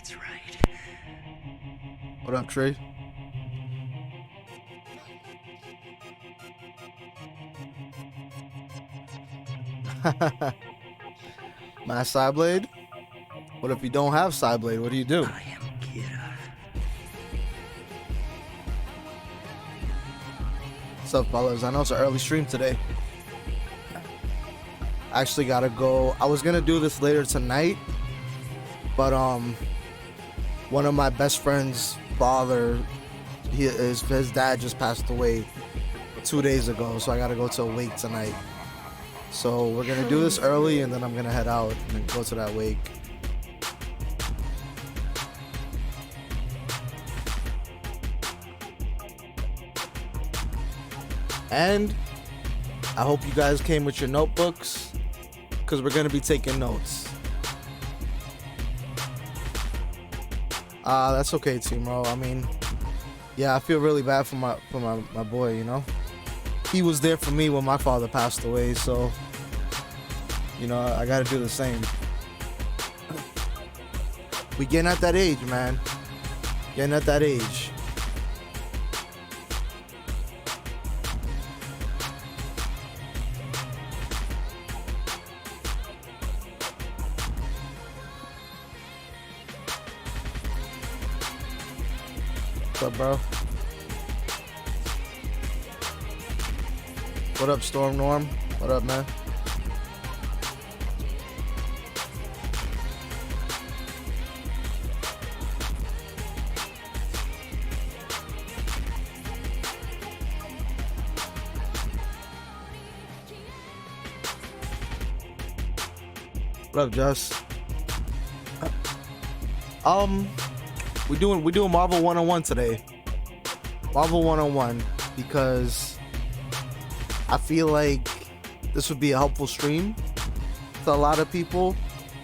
That's right. What up, Trey? My side blade? What if you don't have side blade? What do you do? I am Kira. What's up, fellas? I know it's an early stream today. I actually gotta go. I was gonna do this later tonight, but one of my best friend's father, his dad just passed away 2 days ago, so I gotta go to a wake tonight. So we're gonna do this early, and then I'm gonna head out and then go to that wake. And I hope you guys came with your notebooks, because we're gonna be taking notes. That's okay, Teamro. I mean, yeah, I feel really bad for my boy, you know? He was there for me when my father passed away, so, you know, I gotta do the same. We getting at that age, man. Getting at that age. What's up, bro? What up, Storm Norm? What up, man? What up, Jess? We doing Marvel 101 today. Marvel 101 because I feel like this would be a helpful stream to a lot of people.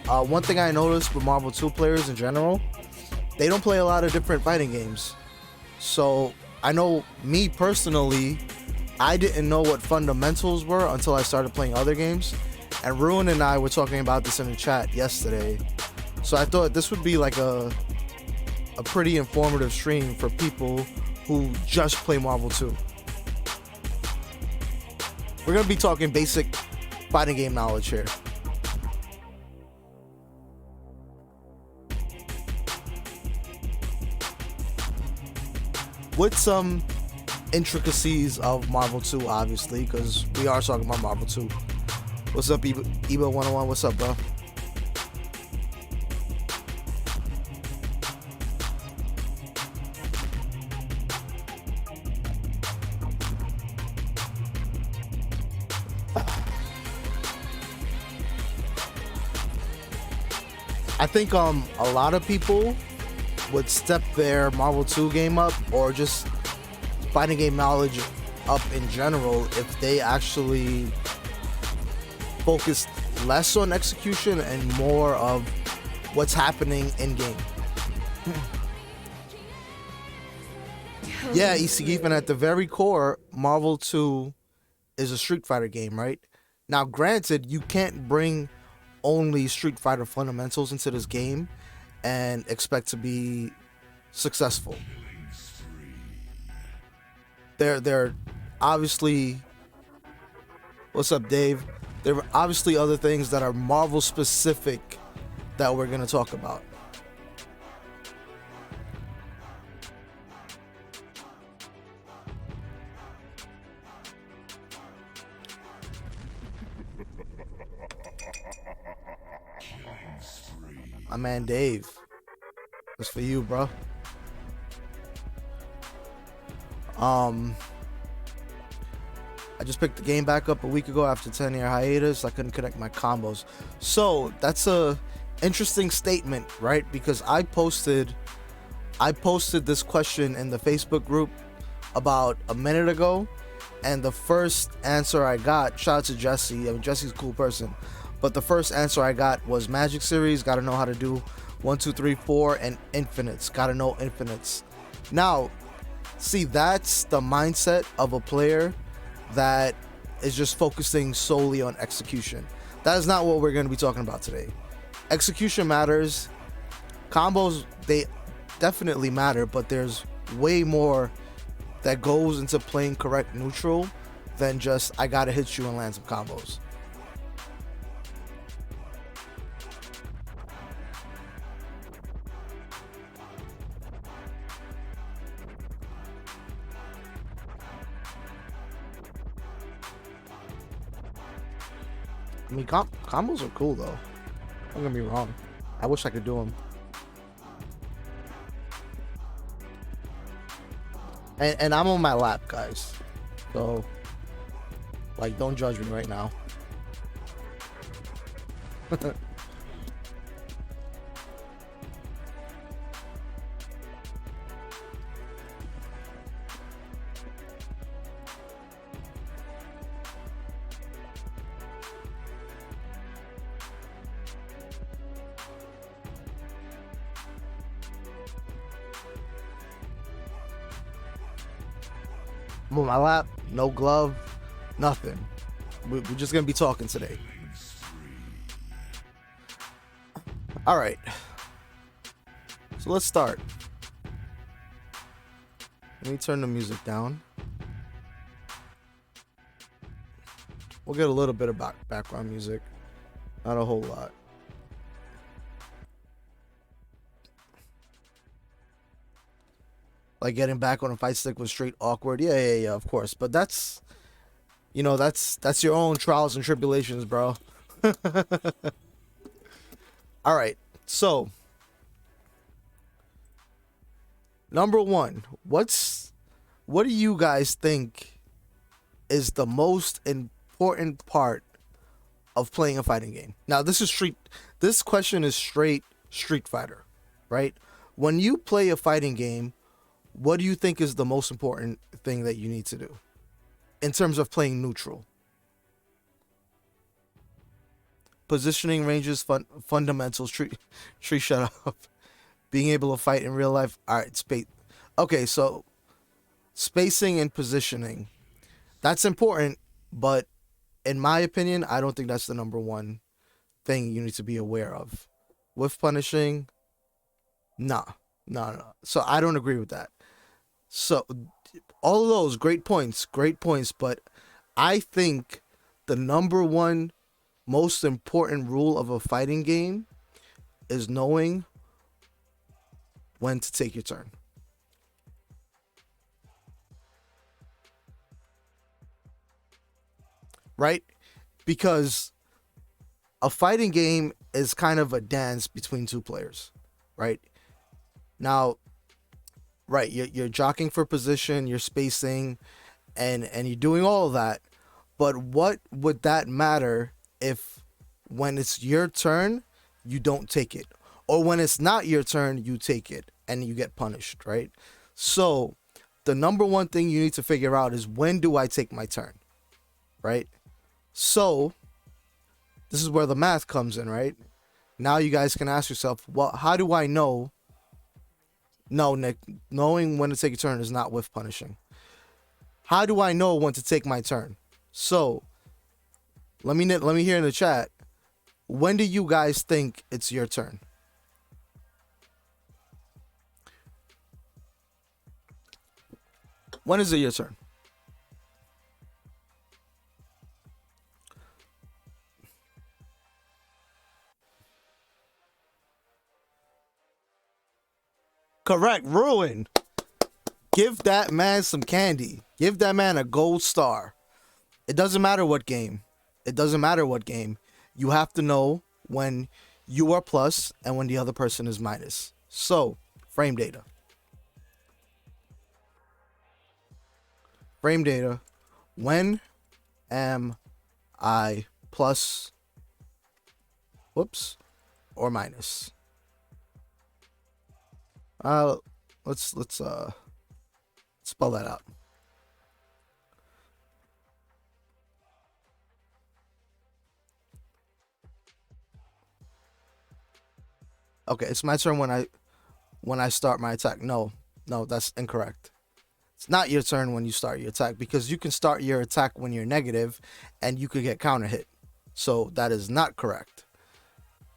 One thing I noticed with Marvel 2 players in general, they don't play a lot of different fighting games. So I know me personally, I didn't know what fundamentals were until I started playing other games. And Ruin and I were talking about this in the chat yesterday. So I thought this would be like a pretty informative stream for people who just play Marvel 2. We're going to be talking basic fighting game knowledge here. With some intricacies of Marvel 2, obviously, because we are talking about Marvel 2. What's up, Ebo 101? What's up, bro? I think a lot of people would step their Marvel 2 game up, or just fighting game knowledge up in general, if they actually focused less on execution and more of what's happening in game. Yeah, EC and at the very core, Marvel 2 is a Street Fighter game, right? Now, granted, you can't bring only Street Fighter fundamentals into this game and expect to be successful. They're obviously, what's up, Dave? There are obviously other things that are Marvel specific that we're gonna talk about. My man Dave, it's for you, bro. I just picked the game back up a week ago after 10-year hiatus. I couldn't connect my combos. So that's a interesting statement, right? Because I posted this question in the Facebook group about a minute ago, and the first answer I got, shout out to Jesse. I mean, Jesse's a cool person. But the first answer I got was Magic Series, gotta know how to do 1, 2, 3, 4, and infinites. Gotta know infinites. Now, see, that's the mindset of a player that is just focusing solely on execution. That is not what we're going to be talking about today. Execution matters, Combos, they definitely matter, but there's way more that goes into playing correct neutral than just I gotta hit you and land some combos. I mean, combos are cool though. Don't get me wrong. I wish I could do them. And I'm on my lap, guys. So, like, don't judge me right now. I'm on my lap, no glove, nothing. We're just gonna be talking today. All right. So let's start. Let me turn the music down. We'll get a little bit of background music, not a whole lot. Like getting back on a fight stick was straight awkward. Yeah, of course. But that's, you know, that's your own trials and tribulations, bro. All right. So, number one, what do you guys think is the most important part of playing a fighting game? Now, this question is straight Street Fighter, right? When you play a fighting game, what do you think is the most important thing that you need to do in terms of playing neutral? Positioning, ranges, fundamentals, tree shut up, being able to fight in real life. All right, space. Okay, so spacing and positioning, that's important, but in my opinion, I don't think that's the number one thing you need to be aware of. With punishing, no. So I don't agree with that. So all of those great points, but I think the number one most important rule of a fighting game is knowing when to take your turn. Right? Because a fighting game is kind of a dance between two players, right? Now, right, you're jockeying for position, you're spacing, and you're doing all of that. But what would that matter if when it's your turn, you don't take it? Or when it's not your turn, you take it and you get punished, right? So the number one thing you need to figure out is, when do I take my turn, right? So this is where the math comes in, right? Now you guys can ask yourself, well, how do I know? No, Nick, knowing when to take a turn is not with punishing. How do I know when to take my turn? So let me hear in the chat, when do you guys think it's your turn? When is it your turn? Correct. Ruin. Give that man some candy. Give that man a gold star. It doesn't matter what game. You have to know when you are plus and when the other person is minus. So, frame data. When am I plus, or minus? Let's spell that out. Okay, it's my turn when I start my attack. No, that's incorrect. It's not your turn when you start your attack, because you can start your attack when you're negative and you could get counter hit. So that is not correct.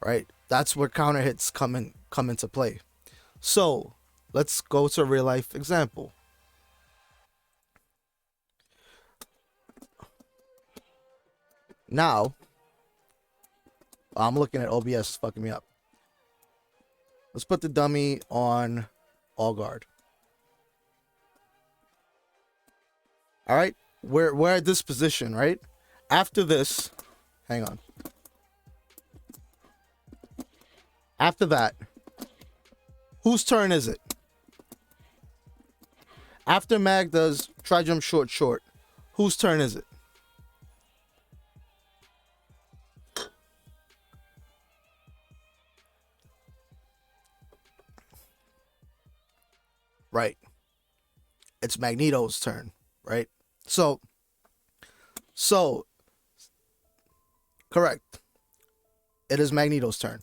Right? That's where counter hits come come into play. So let's go to a real life example. Now, I'm looking at OBS, it's fucking me up. Let's put the dummy on all guard. All right, we're at this position, right? After this, hang on. After that, whose turn is it? After Mag does try jump short short, whose turn is it? Right. It's Magneto's turn, right? So correct. It is Magneto's turn.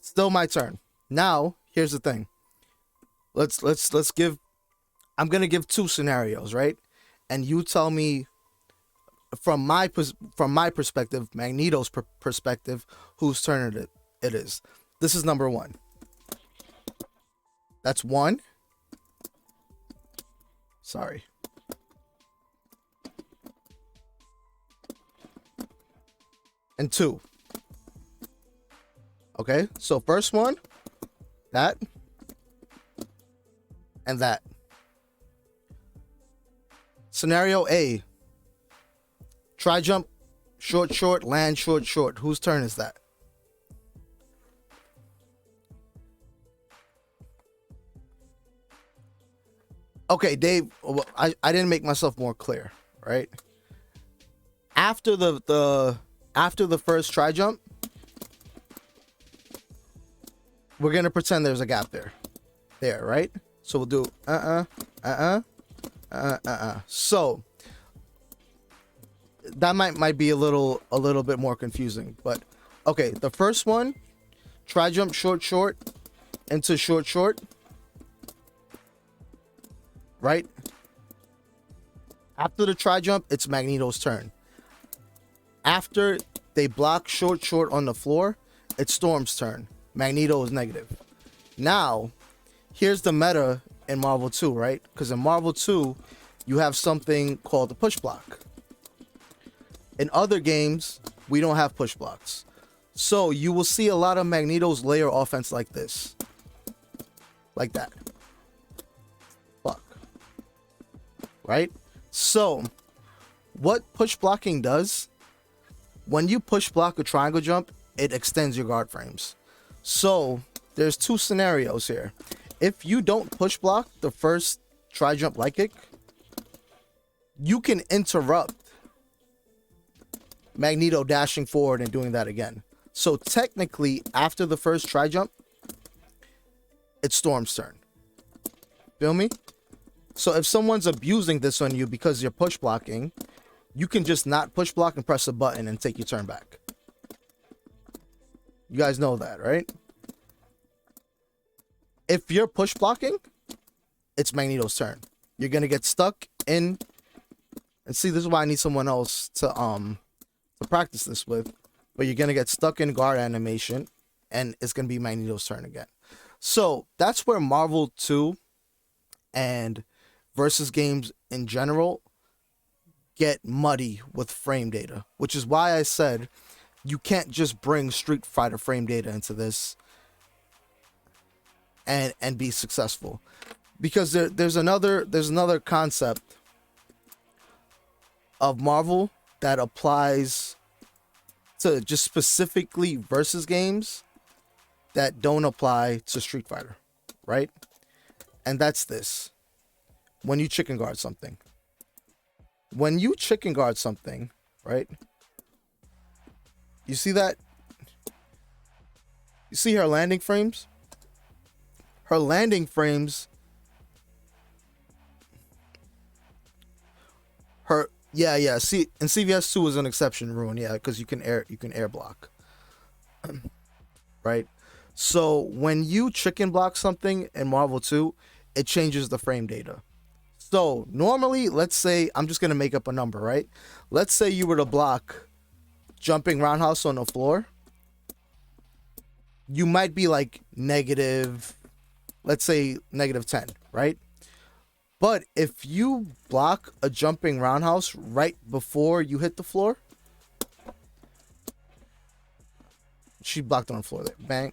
Still my turn. Now, here's the thing. Let's give, I'm going to give two scenarios, right? And you tell me from my perspective, Magneto's perspective, whose turn it is. This is number one. That's one. Sorry. And two. Okay, so first one, that, and that. Scenario A. Try jump, short, short, land, short, short. Whose turn is that? Okay, Dave, I didn't make myself more clear, right? After the first try jump, we're gonna pretend there's a gap there, right? So we'll do So that might be a little bit more confusing, but okay. The first one, try jump short short into short short, right? After the try jump, it's Magneto's turn. After they block short short on the floor, it's Storm's turn. Magneto is negative. Now, here's the meta in Marvel 2, right? Because in Marvel 2, you have something called the push block. In other games, we don't have push blocks. So you will see a lot of Magneto's layer offense like this. Like that. Fuck. Right? So, what push blocking does, when you push block a triangle jump, it extends your guard frames. So, there's two scenarios here. If you don't push block the first try jump light kick, you can interrupt Magneto dashing forward and doing that again. So technically, after the first try jump, it's Storm's turn. Feel me? So if someone's abusing this on you because you're push blocking, you can just not push block and press a button and take your turn back. You guys know that, right? If you're push blocking, it's Magneto's turn. You're gonna get stuck in, and see, this is why I need someone else to practice this with. But you're gonna get stuck in guard animation, and it's gonna be Magneto's turn again. So that's where Marvel 2 and versus games in general get muddy with frame data, which is why I said you can't just bring Street Fighter frame data into this and be successful, because there's another concept of Marvel that applies to just specifically versus games that don't apply to Street Fighter, right? And that's this. When you chicken guard something. When you chicken guard something, right? You see that? You see her landing frames? Her landing frames, see, in CVS 2 is an exception, Ruin, yeah, because you can air block. Right? So when you chicken block something in Marvel 2, it changes the frame data. So normally, let's say, I'm just gonna make up a number, right? Let's say you were to block jumping roundhouse on the floor. you might be like negative, let's say -10, right? But if you block a jumping roundhouse right before you hit the floor, she blocked on the floor there. Bang.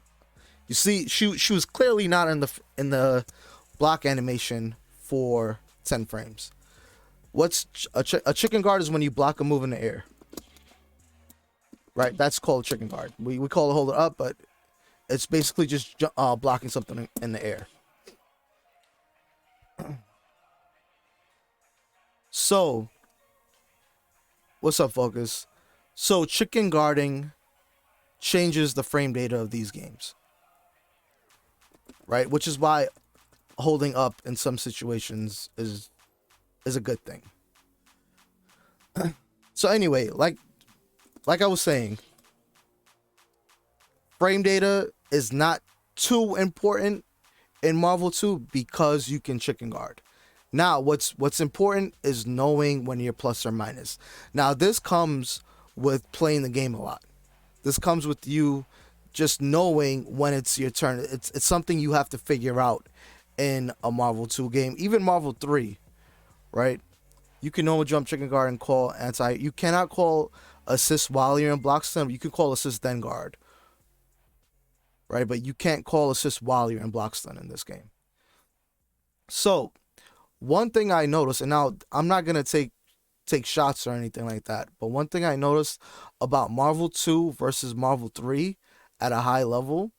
You see, she was clearly not in the block animation for 10 frames. What's a chicken guard is when you block a move in the air. Right? That's called a chicken guard. We call it hold it up, but it's basically just blocking something in the air. So, what's up, Focus? So, chicken guarding changes the frame data of these games. Right? Which is why holding up in some situations is a good thing. So anyway, like I was saying, frame data is not too important in Marvel 2 because you can chicken guard. Now, what's important is knowing when you're plus or minus. Now, this comes with playing the game a lot. This comes with you just knowing when it's your turn. It's something you have to figure out in a Marvel 2 game. Even Marvel 3, right? You can normal jump, chicken guard, and call anti. You cannot call assist while you're in block stun. You can call assist then guard, right? But you can't call assist while you're in block stun in this game. So, one thing I noticed, and now I'm not gonna take shots or anything like that, but one thing I noticed about Marvel 2 versus Marvel 3 at a high level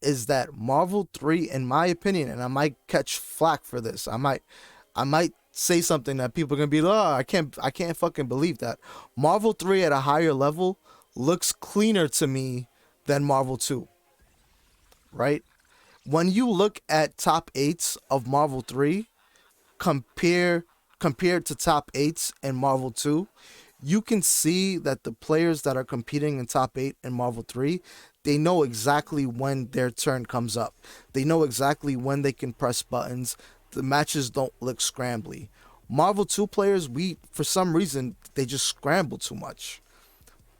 is that Marvel 3, in my opinion, and I might catch flack for this, I might say something that people are gonna be like, oh, I can't fucking believe that. Marvel 3 at a higher level looks cleaner to me than Marvel 2. Right? When you look at top 8s of Marvel 3, compared to top 8s in Marvel 2, you can see that the players that are competing in top 8 in Marvel 3, they know exactly when their turn comes up. They know exactly when they can press buttons. The matches don't look scrambly. Marvel 2 players, for some reason, they just scramble too much.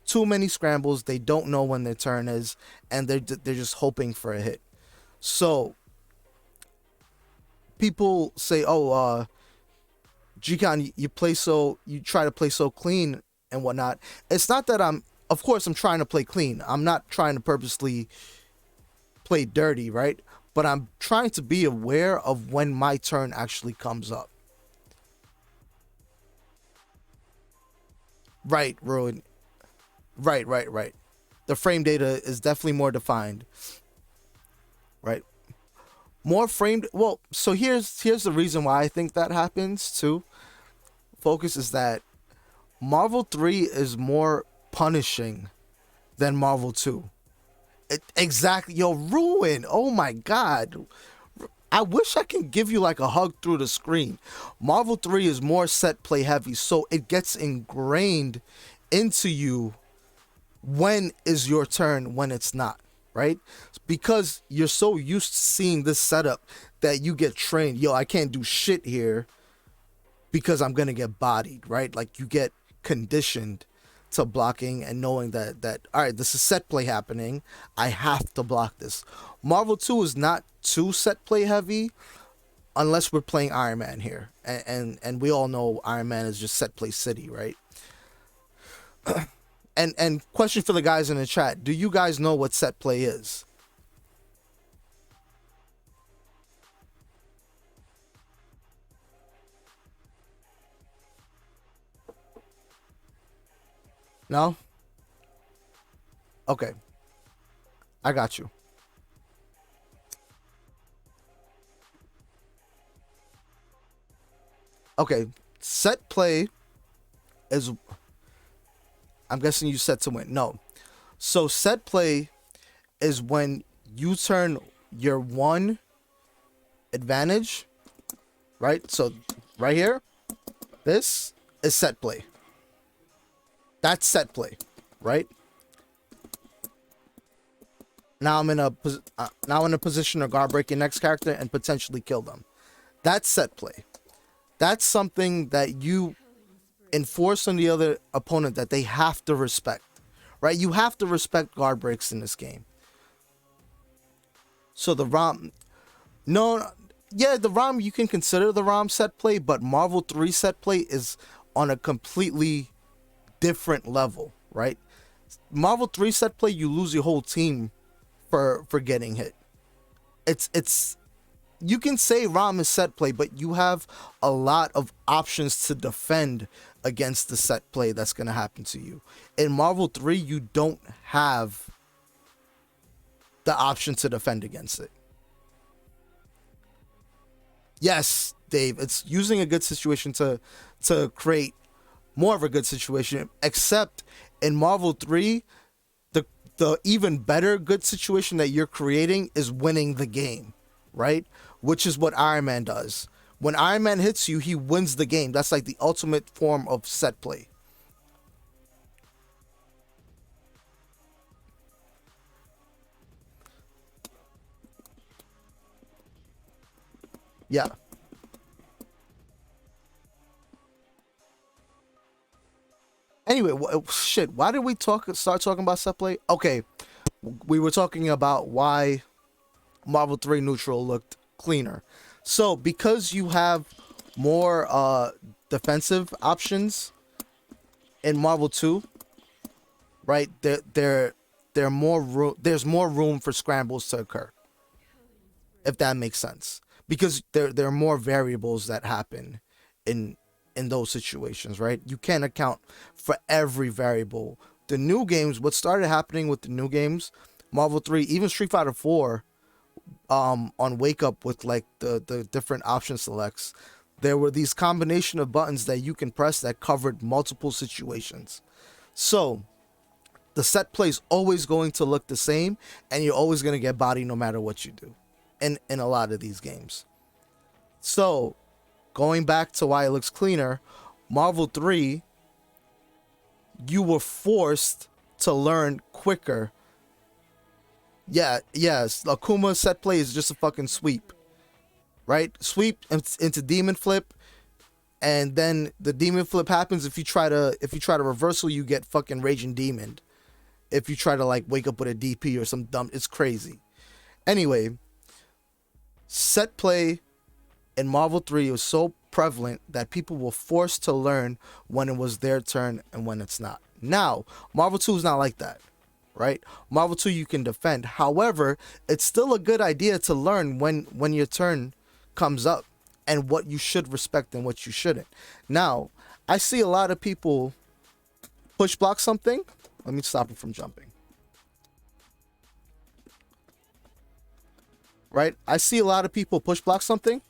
Too many scrambles. They don't know when their turn is, and they're just hoping for a hit. So, people say, oh, Gcon, you try to play so clean and whatnot. It's not that of course I'm trying to play clean. I'm not trying to purposely play dirty, right? But I'm trying to be aware of when my turn actually comes up. Right, Ruin. Right. The frame data is definitely more defined. Right? More framed. Well, so here's the reason why I think that happens too. Focus is that Marvel 3 is more punishing than Marvel 2. Exactly. Yo, Ruin. Oh my god. I wish I can give you like a hug through the screen. Marvel 3 is more set play heavy, so it gets ingrained into you when is your turn, when it's not. Right? Because you're so used to seeing this setup that you get trained. Yo, I can't do shit here because I'm gonna get bodied, right? Like you get conditioned to blocking and knowing that all right, this is set play happening. I have to block this. Marvel 2 is not too set play heavy unless we're playing Iron Man here. And we all know Iron Man is just set play city, right? And question for the guys in the chat, do you guys know what set play is? No? Okay. I got you. Okay. Set play is... I'm guessing you set to win. No. So set play is when you turn your one advantage, right? So right here, this is set play. That's set play, right? Now I'm in a position to guard break your next character and potentially kill them. That's set play. That's something that you enforce on the other opponent that they have to respect, right? You have to respect guard breaks in this game. So the ROM, no, yeah, the ROM, you can consider the ROM set play, but Marvel 3 set play is on a completely different level, right? Marvel 3 set play, you lose your whole team for getting hit. It's you can say ROM is set play, but you have a lot of options to defend against the set play that's going to happen to you. In Marvel 3, you don't have the option to defend against it. Yes, Dave, it's using a good situation to create more of a good situation, except in Marvel 3, the even better good situation that you're creating is winning the game, right? Which is what Iron Man does. When Iron Man hits you, he wins the game. That's like the ultimate form of set play. Yeah. Anyway, shit. Why did we start talking about set play? Okay, we were talking about why Marvel 3 neutral looked cleaner. So because you have more defensive options in Marvel 2, right? There more room. There's more room for scrambles to occur, if that makes sense. Because there are more variables that happen in those situations, right? You can't account for every variable. The new games, what started happening with the new games, Marvel 3, even Street Fighter 4, on Wake Up with like the different option selects, there were these combination of buttons that you can press that covered multiple situations. So the set play is always going to look the same, and you're always going to get body no matter what you do in a lot of these games. So going back to why it looks cleaner, Marvel 3, you were forced to learn quicker. Yeah, yes, Akuma set play is just a fucking sweep, right? Sweep into demon flip, and then the demon flip happens. If you try to reversal, you get fucking raging demon. If you try to like wake up with a DP or some dumb, it's crazy. Anyway, set play in Marvel 3 was so prevalent that people were forced to learn when it was their turn and when it's not. Now, Marvel 2 is not like that, right? Marvel 2 you can defend. However, it's still a good idea to learn when your turn comes up and what you should respect and what you shouldn't. Now, I see a lot of people push block something. Let me stop him from jumping. Right? I see a lot of people push block something,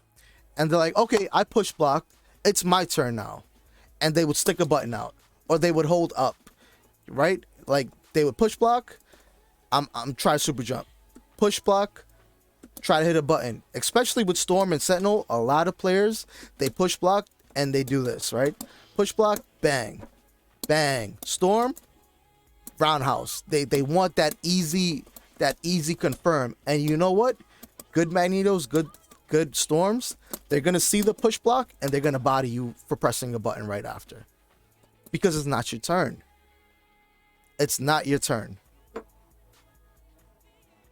and they're like, okay, I push block. It's my turn now. And they would stick a button out, or they would hold up, right? Like they would push block. I'm try super jump, push block, try to hit a button. Especially with Storm and Sentinel, a lot of players they push block and they do this, right? Push block, bang, bang. Storm, roundhouse. They want that easy confirm. And you know what? Good Magnetos, good Storms, they're going to see the push block and they're going to body you for pressing a button right after. Because it's not your turn. It's not your turn.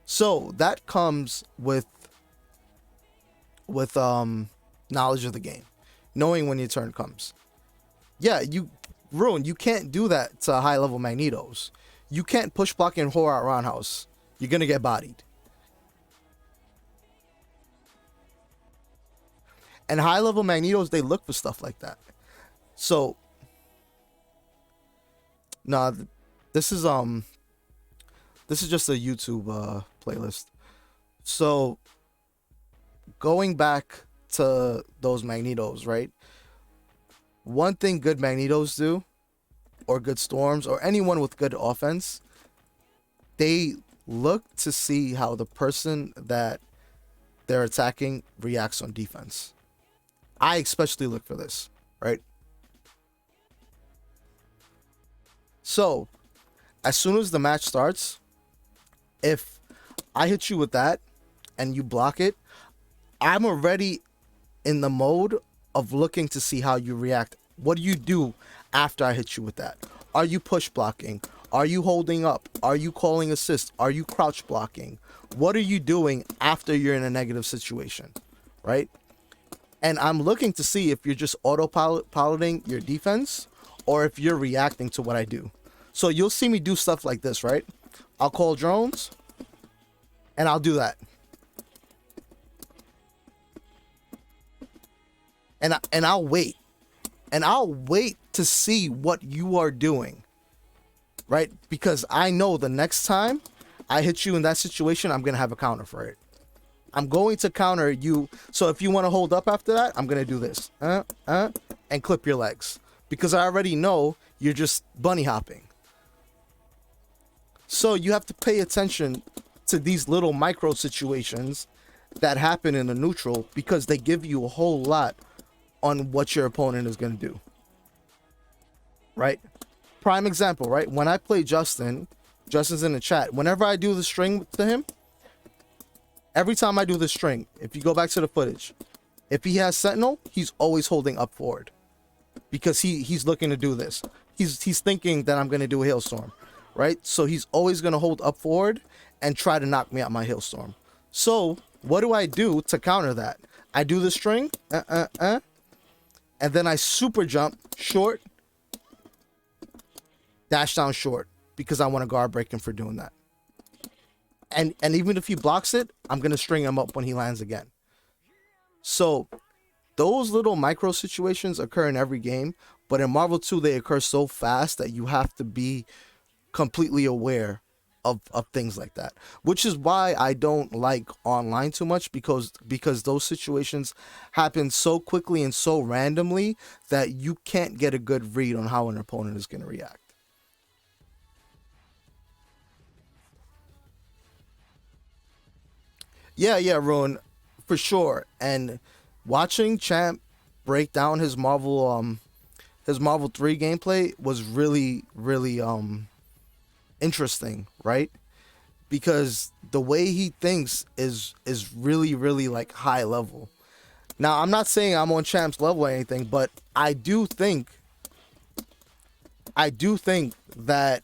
So that comes with knowledge of the game. Knowing when your turn comes. Yeah, you can't do that to high level Magnetos. You can't push block and whore out roundhouse. You're going to get bodied. And high level Magnetos, they look for stuff like that. So, nah, this is just a YouTube playlist. So, going back to those Magnetos, right? One thing good Magnetos do, or good Storms, or anyone with good offense, they look to see how the person that they're attacking reacts on defense. I especially look for this, right? So, as soon as the match starts, if I hit you with that and you block it, I'm already in the mode of looking to see how you react. What do you do after I hit you with that? Are you push blocking? Are you holding up? Are you calling assist? Are you crouch blocking? What are you doing after you're in a negative situation, right? And I'm looking to see if you're just autopiloting your defense or if you're reacting to what I do. So you'll see me do stuff like this, right? I'll call drones and I'll do that. And I'll wait. And I'll wait to see what you are doing, right? Because I know the next time I hit you in that situation, I'm going to have a counter for it. I'm going to counter you. So if you want to hold up after that, I'm going to do this. And clip your legs. Because I already know you're just bunny hopping. So you have to pay attention to these little micro situations that happen in a neutral because they give you a whole lot on what your opponent is going to do. Right? Prime example, right? When I play Justin, Justin's in the chat. Whenever I do the string to him, every time I do the string, if you go back to the footage, if he has Sentinel, he's always holding up forward because he's looking to do this. He's thinking that I'm going to do a hailstorm, right? So he's always going to hold up forward and try to knock me out my hailstorm. So what do I do to counter that? I do the string, and then I super jump short, dash down short because I want to guard break him for doing that. And even if he blocks it, I'm going to string him up when he lands again. So those little micro situations occur in every game, but in Marvel 2, they occur so fast that you have to be completely aware of things like that, which is why I don't like online too much because those situations happen so quickly and so randomly that you can't get a good read on how an opponent is going to react. Yeah, Ruin, for sure. And watching Champ break down his Marvel 3 gameplay was really interesting, right? Because the way he thinks is really like high level. Now, I'm not saying I'm on Champ's level or anything, but I do think that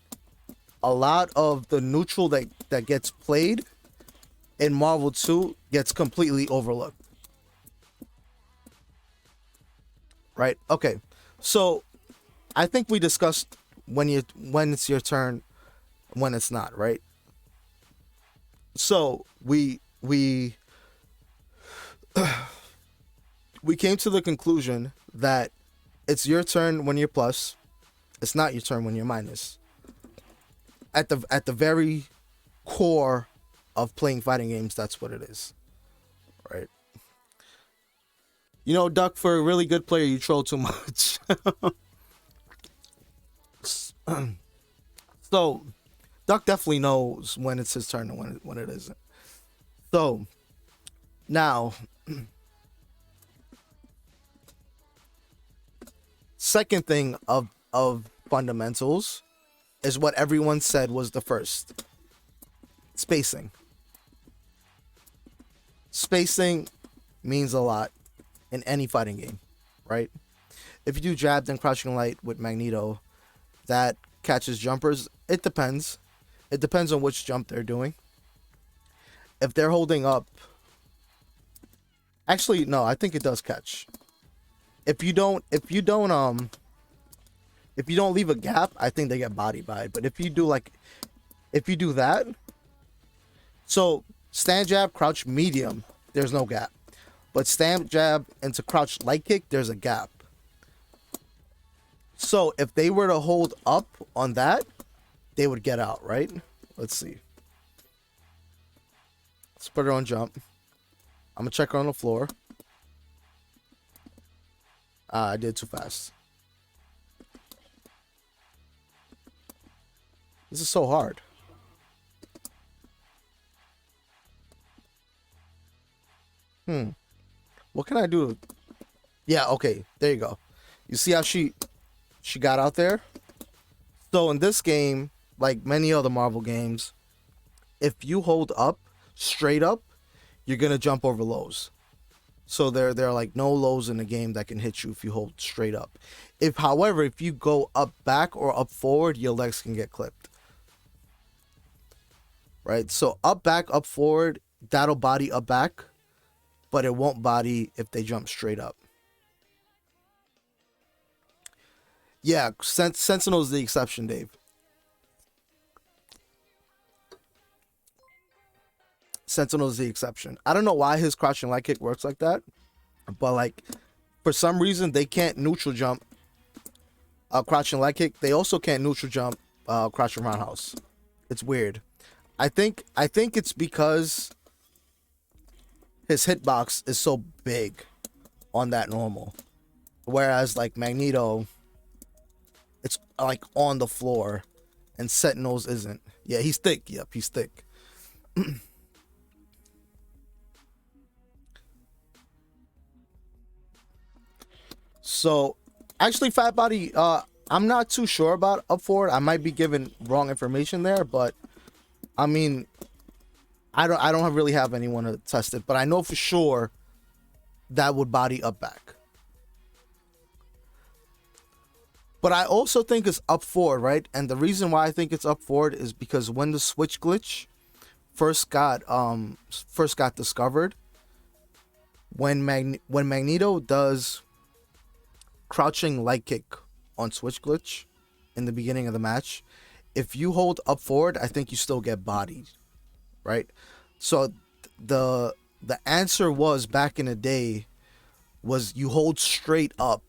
a lot of the neutral that gets played in Marvel 2 gets completely overlooked. Right? Okay. So I think we discussed when it's your turn, when it's not, right? So we came to the conclusion that it's your turn when you're plus, it's not your turn when you're minus. At the very core of playing fighting games, that's what it is, right? You know, Duck, for a really good player, you troll too much. So Duck definitely knows when it's his turn and when it isn't. So now, second thing of fundamentals is what everyone said was the first. Spacing. Spacing means a lot in any fighting game, right? If you do jab then crouching light with Magneto, that catches jumpers. It depends. It depends on which jump they're doing. If they're holding up, actually no, I think it does catch. If you don't leave a gap, I think they get bodied by it. But if you do that, so stand jab, crouch medium, there's no gap. But stand jab into crouch light kick, there's a gap. So if they were to hold up on that, they would get out, right? Let's see. Let's put her on jump. I'm going to check her on the floor. I did too fast. This is so hard. What can I do? Yeah, okay. There you go. You see how she got out there? So in this game, like many other Marvel games, if you hold up straight up, you're going to jump over lows. So there are like no lows in the game that can hit you if you hold straight up. However, if you go up back or up forward, your legs can get clipped. right? So up, back, up, forward, that'll body up, back, but it won't body if they jump straight up. Yeah, Sentinel's the exception, Dave. Sentinel's the exception. I don't know why his crouching light kick works like that, but like for some reason they can't neutral jump crouching light kick. They also can't neutral jump crouching roundhouse. It's weird. I think it's because his hitbox is so big on that normal, whereas like Magneto, it's like on the floor, and Sentinel's isn't. Yeah, he's thick. Yep, he's thick. So, actually, Fat Body, I'm not too sure about up forward. I might be giving wrong information there, but I mean, I don't really have anyone to test it, but I know for sure that would body up back. But I also think it's up forward, right? And the reason why I think it's up forward is because when the switch glitch first got discovered, when Magneto does crouching light kick on switch glitch in the beginning of the match, if you hold up forward, I think you still get bodied, right? So the answer was back in the day was you hold straight up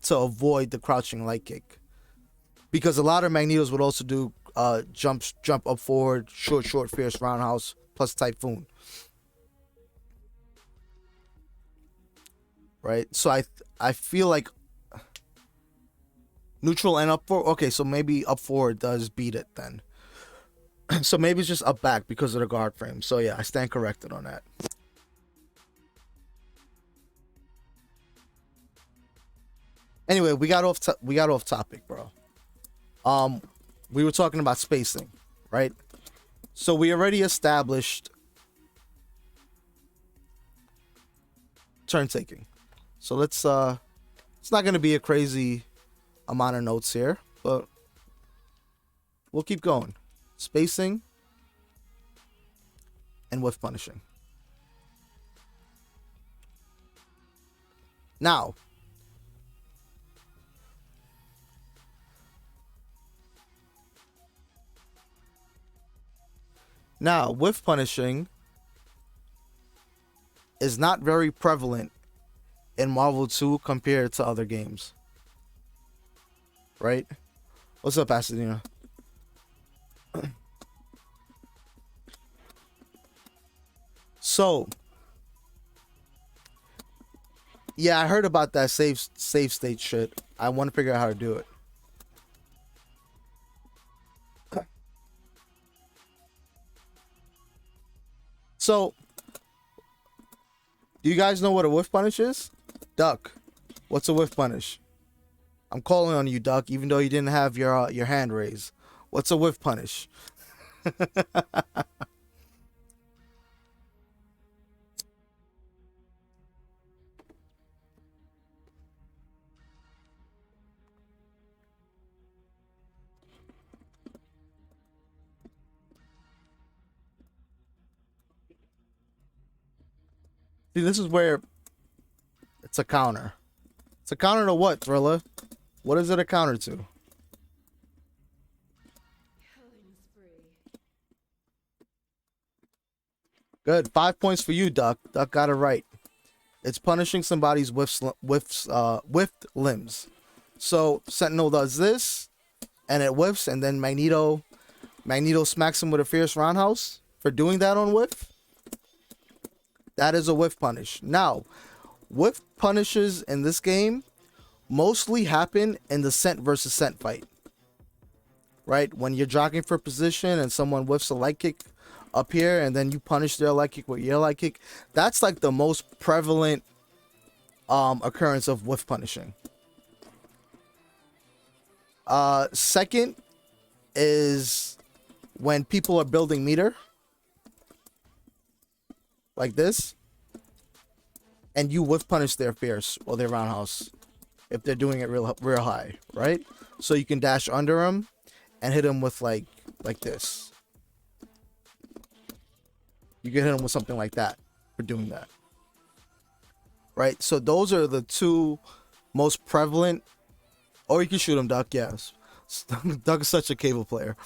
to avoid the crouching light kick, because a lot of Magnetos would also do jump up forward, short fierce roundhouse plus typhoon, right? So I feel like neutral and up forward. Okay, so maybe up forward does beat it then. So maybe it's just up back because of the guard frame. So yeah, I stand corrected on that. Anyway, we got off topic, bro. We were talking about spacing, right? So we already established turn taking. So it's not gonna be a crazy amount of notes here, but we'll keep going. Spacing and whiff punishing. Now, whiff punishing is not very prevalent in Marvel 2 compared to other games. Right? What's up, Pasadena? So, yeah, I heard about that save state shit. I want to figure out how to do it. So, do you guys know what a whiff punish is? Duck, what's a whiff punish? I'm calling on you, Duck, even though you didn't have your hand raised. What's a whiff punish? See, this is where it's a counter. It's a counter to what, Thriller? What is it a counter to? Good. 5 points for you, Duck. Duck got it right. It's punishing somebody's whiffed limbs. So Sentinel does this, and it whiffs, and then Magneto smacks him with a fierce roundhouse for doing that on whiff. That is a whiff punish. Now, whiff punishes in this game mostly happen in the scent versus scent fight. Right? When you're jockeying for position and someone whiffs a light kick up here and then you punish their light kick with your light kick. That's like the most prevalent occurrence of whiff punishing. Second is when people are building meter. Like this. And you whiff punish their fierce or their roundhouse if they're doing it real high, right? So you can dash under them and hit them with like this. You can hit him with something like that for doing that. Right? So those are the two most prevalent. Or you can shoot him, Duck. Yes. Duck is such a cable player.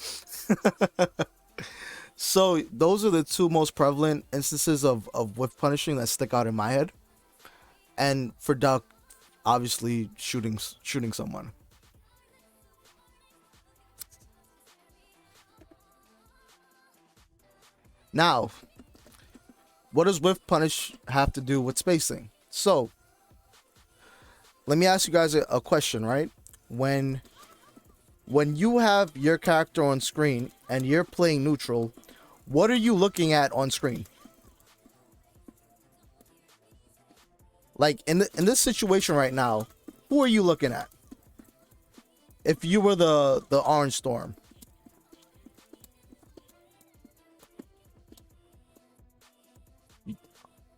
So those are the two most prevalent instances of whiff punishing that stick out in my head. And for Duck, obviously shooting someone. Now, what does whiff punish have to do with spacing? So, let me ask you guys a question, right? When you have your character on screen and you're playing neutral, what are you looking at on screen? Like in this situation right now, who are you looking at? If you were the Orange Storm.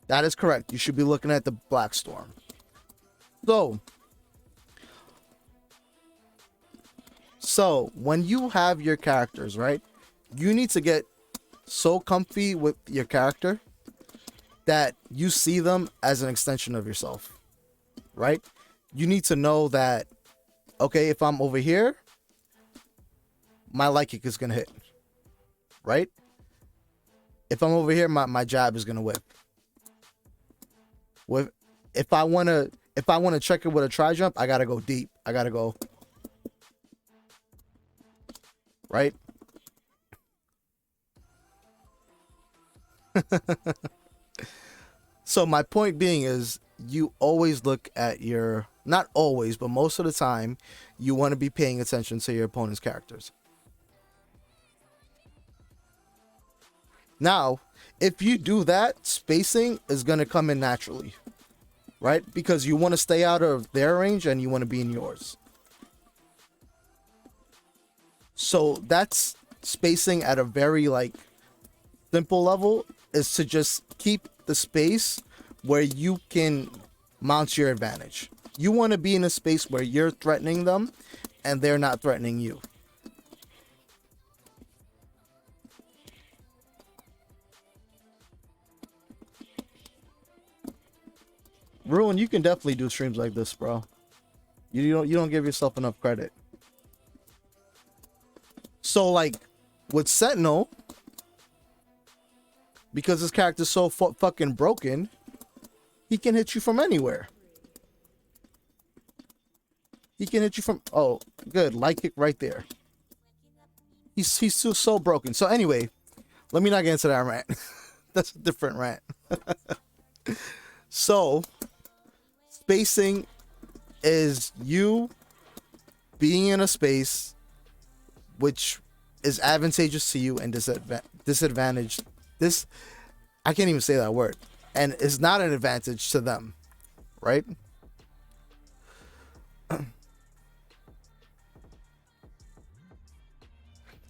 That is correct. You should be looking at the Black Storm. So when you have your characters, right, you need to get so comfy with your character that you see them as an extension of yourself, right? You need to know that, okay, if I'm over here, my light kick is gonna hit, right? If I'm over here, my jab is gonna whip. If I wanna check it with a tri jump, I gotta go deep. I gotta go, right? So my point being is, you always look at your, not always, but most of the time, you want to be paying attention to your opponent's characters. Now, if you do that, spacing is going to come in naturally, right? Because you want to stay out of their range and you want to be in yours. So that's spacing at a very simple level, is to just keep the space where you can mount your advantage. You want to be in a space where you're threatening them and they're not threatening you. Ruin, you can definitely do streams like this, bro. You don't give yourself enough credit. So with Sentinel, because his character's so fucking broken, he can hit you from anywhere. He can hit you from, oh, good, light kick right there. He's so broken. So anyway, let me not get into that rant. That's a different rant. So, spacing is you being in a space which is advantageous to you and disadvantaged. I can't even say that word. And is not an advantage to them, right?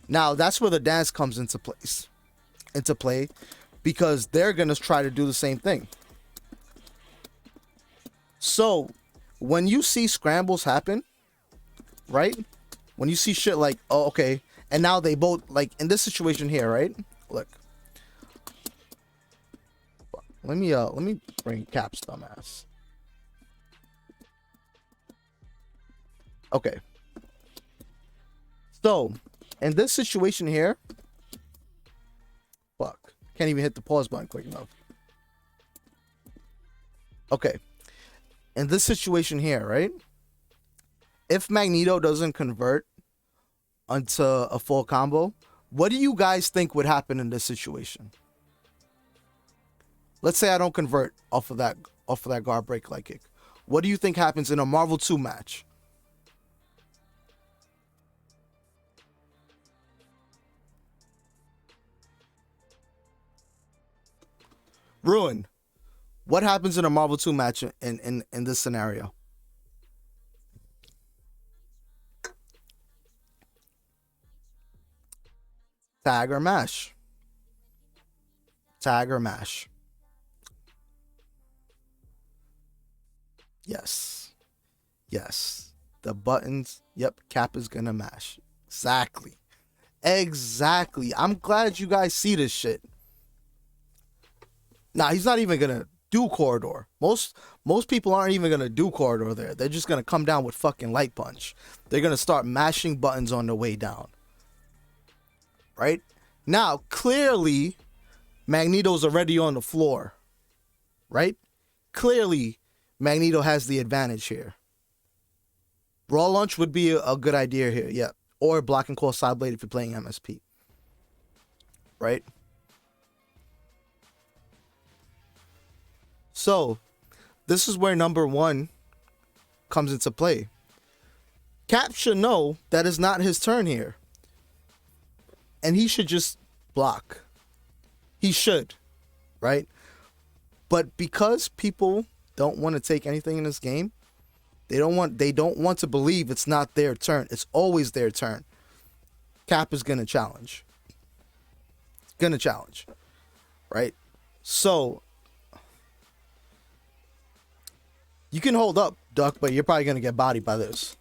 Now, that's where the dance comes into play, because they're going to try to do the same thing. So, when you see scrambles happen, right? When you see shit like, oh, okay, and now they both, in this situation here, right? Look. Let me bring Cap's dumbass. Okay. So, in this situation here, fuck, can't even hit the pause button quick enough. Okay. In this situation here, right? If Magneto doesn't convert onto a full combo, what do you guys think would happen in this situation? Let's say I don't convert off of that guard break light kick. What do you think happens in a Marvel 2 match? Ruin. What happens in a Marvel 2 match in this scenario? Tag or mash? Tag or mash? Yes. Yes. The buttons. Yep. Cap is gonna mash. Exactly. Exactly. I'm glad you guys see this shit. Nah, he's not even gonna do corridor. Most people aren't even gonna do corridor there. They're just gonna come down with fucking light punch. They're gonna start mashing buttons on their way down. Right? Now, clearly, Magneto's already on the floor. Right? Clearly, Magneto has the advantage here. Raw launch would be a good idea here, yeah. Or block and call side blade if you're playing MSP. Right? So, this is where number one comes into play. Cap should know that it's not his turn here. And he should just block. He should, right? But because people don't want to take anything in this game, they don't want to believe it's not their turn. It's always their turn. Cap is gonna challenge. Right? So you can hold up, Duck, but you're probably gonna get bodied by this.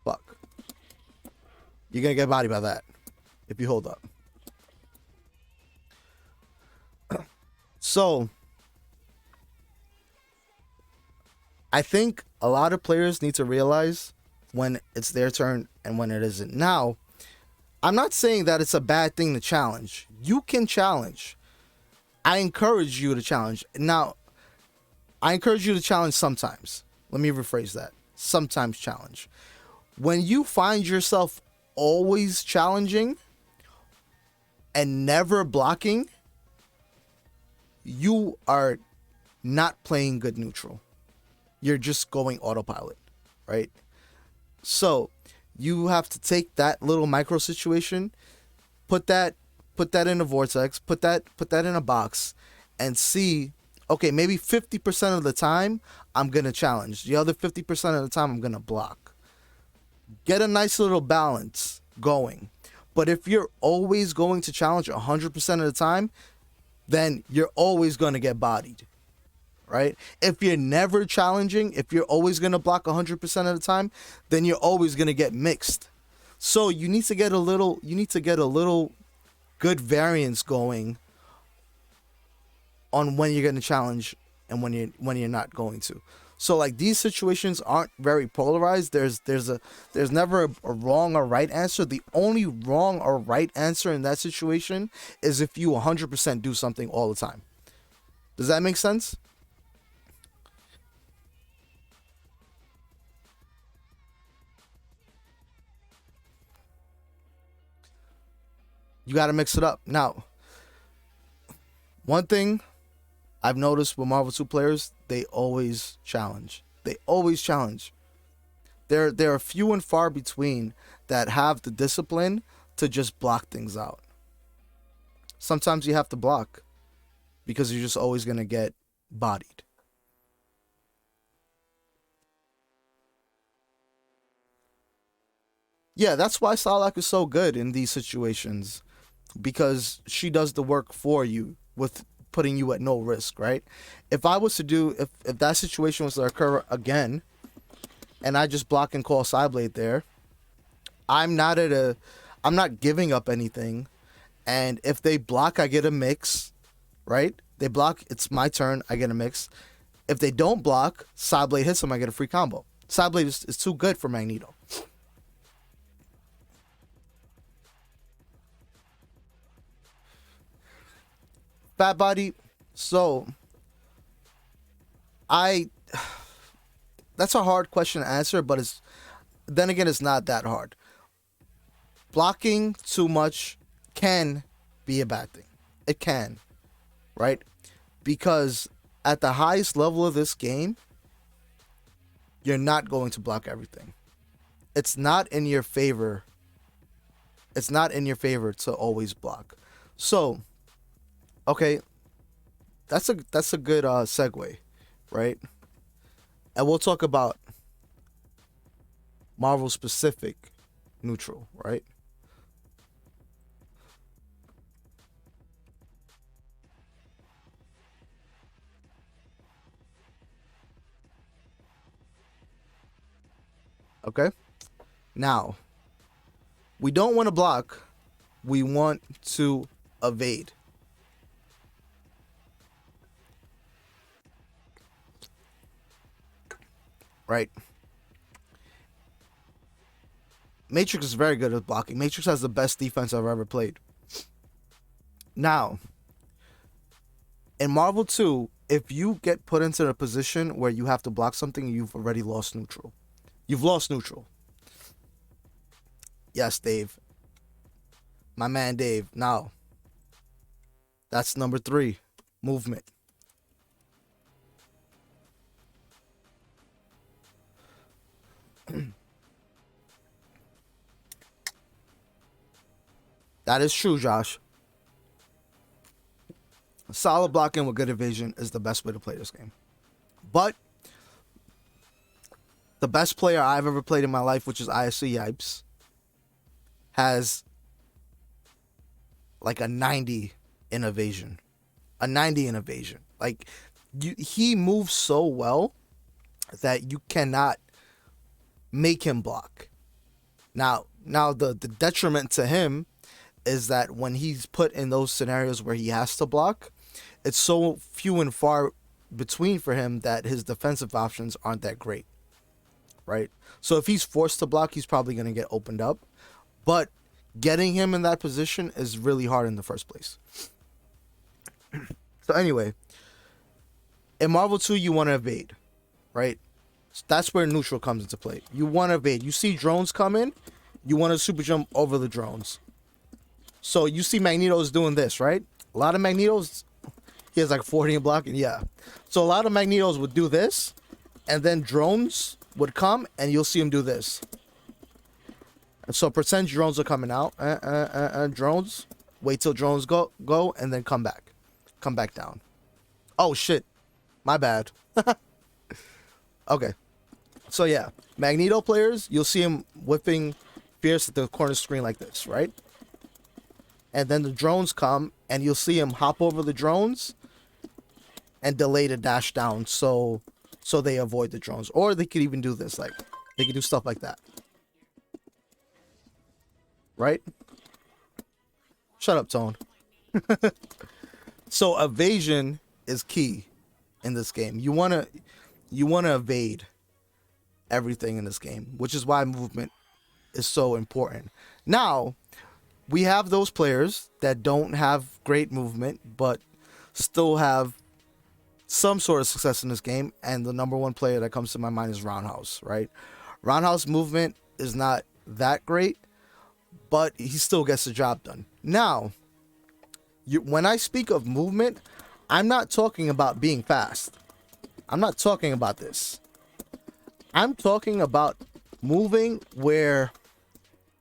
Fuck. You're gonna get bodied by that if you hold up. So I think a lot of players need to realize when it's their turn and when it isn't. Now, I'm not saying that it's a bad thing to challenge. You can challenge. I encourage you to challenge. Now, I encourage you to challenge sometimes. Let me rephrase that. Sometimes challenge. When you find yourself always challenging and never blocking, you are not playing good neutral. You're just going autopilot, right? So you have to take that little micro situation, put that in a vortex, put that in a box, and see, okay, maybe 50% of the time I'm gonna challenge. The other 50% of the time I'm gonna block. Get a nice little balance going. But if you're always going to challenge 100% of the time, then you're always gonna get bodied. Right? If you're never challenging, if you're always going to block 100% of the time, then you're always going to get mixed. So you need to get a little good variance going on when you're going to challenge and when you're not going to. So like these situations aren't very polarized. There's never a wrong or right answer. The only wrong or right answer in that situation is if you 100% do something all the time. Does that make sense? You got to mix it up. Now, one thing I've noticed with Marvel 2 players, they always challenge. They always challenge. There are few and far between that have the discipline to just block things out. Sometimes you have to block because you're just always going to get bodied. Yeah, that's why Salak is so good in these situations. Because she does the work for you with putting you at no risk, right? If I was to do, if that situation was to occur again, and I just block and call Sideblade there, I'm not giving up anything, and if they block, I get a mix, right? They block, it's my turn, I get a mix. If they don't block, Sideblade hits them, I get a free combo. Sideblade is too good for Magneto. Fat body, so that's a hard question to answer, but it's not that hard. Blocking too much can be a bad thing. It can, right? Because at the highest level of this game, you're not going to block everything. It's not in your favor. It's not in your favor to always block. So, okay, that's a good segue, right? And we'll talk about Marvel specific neutral, right? Okay. Now, we don't want to block. We want to evade. right? Matrix is very good at blocking. Matrix has the best defense I've ever played. Now, in Marvel 2, if you get put into a position where you have to block something, you've already lost neutral. You've lost neutral. Yes, Dave. My man Dave. Now, that's number 3. Movement. That is true, Josh. Solid blocking with good evasion is the best way to play this game. But the best player I've ever played in my life, which is ISC Yipes, has like a 90 in evasion. A 90 in evasion. Like, he moves so well that you cannot make him block. Now the detriment to him is that when he's put in those scenarios where he has to block, it's so few and far between for him that his defensive options aren't that great, right? So if he's forced to block, he's probably going to get opened up. But getting him in that position is really hard in the first place. So anyway, in Marvel 2, you want to evade, right? So that's where neutral comes into play. You want to evade. You see drones come in, you want to super jump over the drones. So you see Magneto's doing this, right? A lot of Magnetos, he has like 40 in blocking, yeah. So a lot of Magnetos would do this, and then drones would come, and you'll see him do this. And so pretend drones are coming out. Drones. Wait till drones go, and then come back. Come back down. Oh, shit. My bad. Okay. So, yeah. Magneto players, you'll see him whipping Fierce at the corner screen like this, right? And then the drones come, and you'll see him hop over the drones and delay the dash down so they avoid the drones. Or they could even do this. Like, they could do stuff like that. Right? Shut up, Tone. So evasion is key in this game. You wanna evade everything in this game, which is why movement is so important. Now, we have those players that don't have great movement, but still have some sort of success in this game, and the number one player that comes to my mind is Roundhouse, right? Roundhouse movement is not that great, but he still gets the job done. Now, when I speak of movement, I'm not talking about being fast. I'm not talking about this. I'm talking about moving where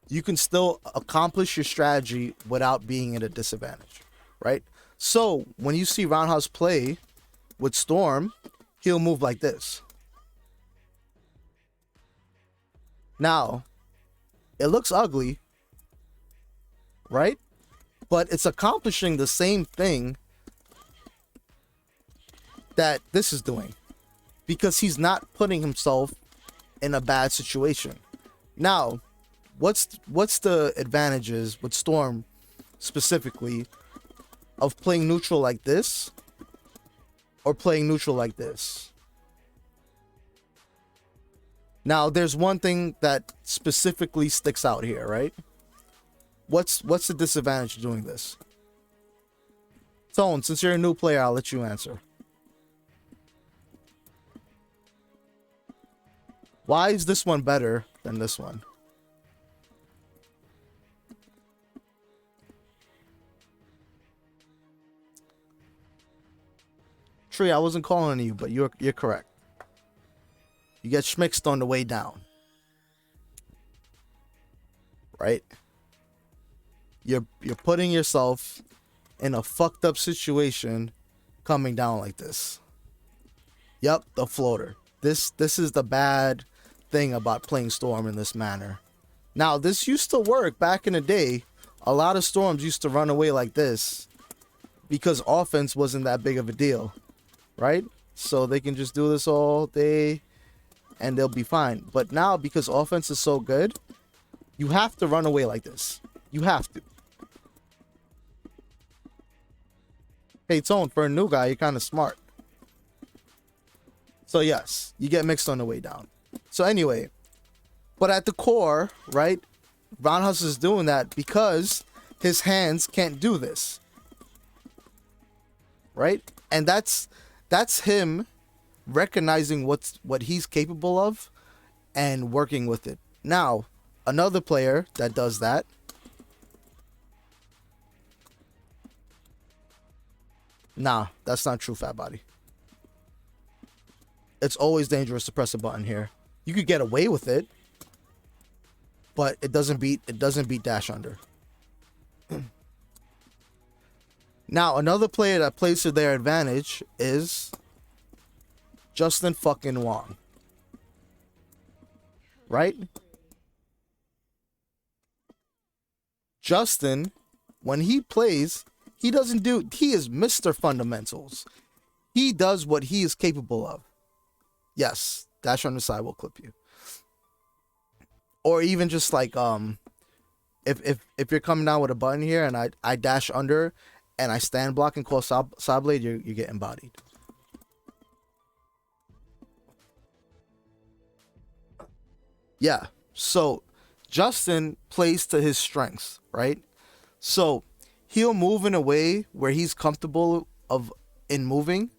you can still accomplish your strategy without being at a disadvantage, right? So when you see Roundhouse play with Storm, he'll move like this. Now, it looks ugly, right? But it's accomplishing the same thing that this is doing, because he's not putting himself in a bad situation. Now, what's the advantages with Storm specifically of playing neutral like this or playing neutral like this? Now, there's one thing that specifically sticks out here, right? What's the disadvantage of doing this? Tone, since you're a new player, I'll let you answer. Why is this one better than this one? Tree, I wasn't calling you, but you're correct. You get schmixed on the way down. Right? You're putting yourself in a fucked up situation coming down like this. Yep, the floater. This is the bad thing about playing Storm in this manner. Now, this used to work back in the day. A lot of Storms used to run away like this because offense wasn't that big of a deal, right? So they can just do this all day and they'll be fine. But now, because offense is so good, you have to run away like this. You have to. Hey, Tone, for a new guy, you're kind of smart. So yes, you get mixed on the way down. So anyway, but at the core, right, Roundhouse is doing that because his hands can't do this, right? And that's him recognizing what he's capable of and working with it. Now, another player that does that, nah, that's not true, Fat Body. It's always dangerous to press a button here. You could get away with it, but it doesn't beat dash under. Now, another player that plays to their advantage is Justin fucking Wong. Right? Justin, when he plays, he is Mr. Fundamentals. He does what he is capable of. Yes, dash on the side will clip you. Or even just like if you're coming down with a button here and I dash under and I stand block and call side blade, you're getting bodied. Yeah. So Justin plays to his strengths, right? So he'll move in a way where he's comfortable in moving,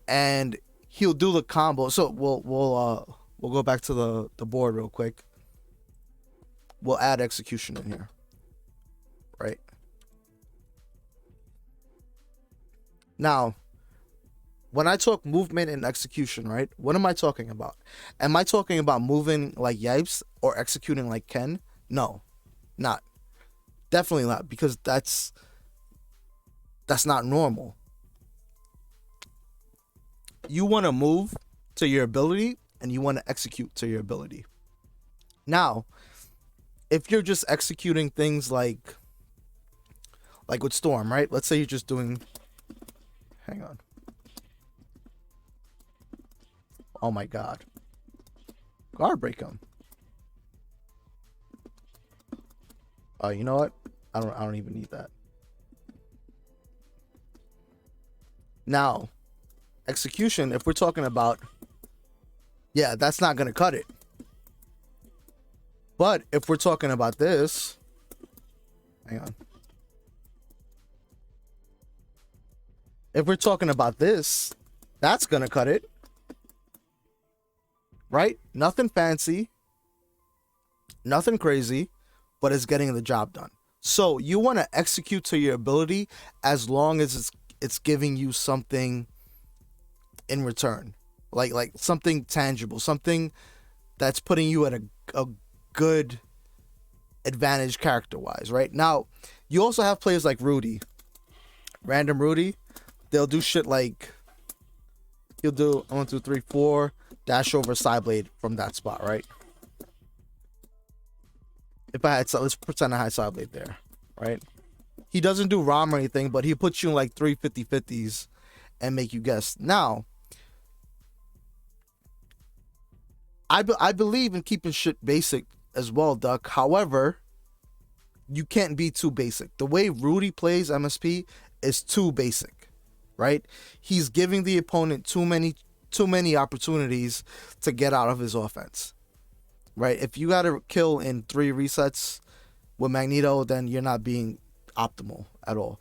and he'll do the combo. So we'll go back to the board real quick. We'll add execution in here, right? Now, when I talk movement and execution, right? What am I talking about? Am I talking about moving like Yipes or executing like Ken? No, not. Definitely not, because that's not normal. You want to move to your ability and you want to execute to your ability. Now, if you're just executing things like with Storm, right? Let's say you're just doing, hang on. Oh my God. Guard break him. Oh, you know what? I don't even need that. Now, execution, if we're talking about, yeah, that's not going to cut it. But if we're talking about this, hang on. If we're talking about this, that's going to cut it. Right? Nothing fancy. Nothing crazy, but it's getting the job done. So you want to execute to your ability as long as it's giving you something in return. Like something tangible, something that's putting you at a good advantage character-wise, right? Now, you also have players like Rudy. Random Rudy. They'll do shit like, he'll do 1, 2, 3, 4, dash over side blade from that spot, right? If I had, let's pretend I had side blade there, right? He doesn't do ROM or anything, but he puts you in like 3 50-50s and make you guess. Now, I believe in keeping shit basic as well, Duck. However, you can't be too basic. The way Rudy plays MSP is too basic, right? He's giving the opponent too many opportunities to get out of his offense, right? If you got to kill in 3 resets with Magneto, then you're not being optimal at all.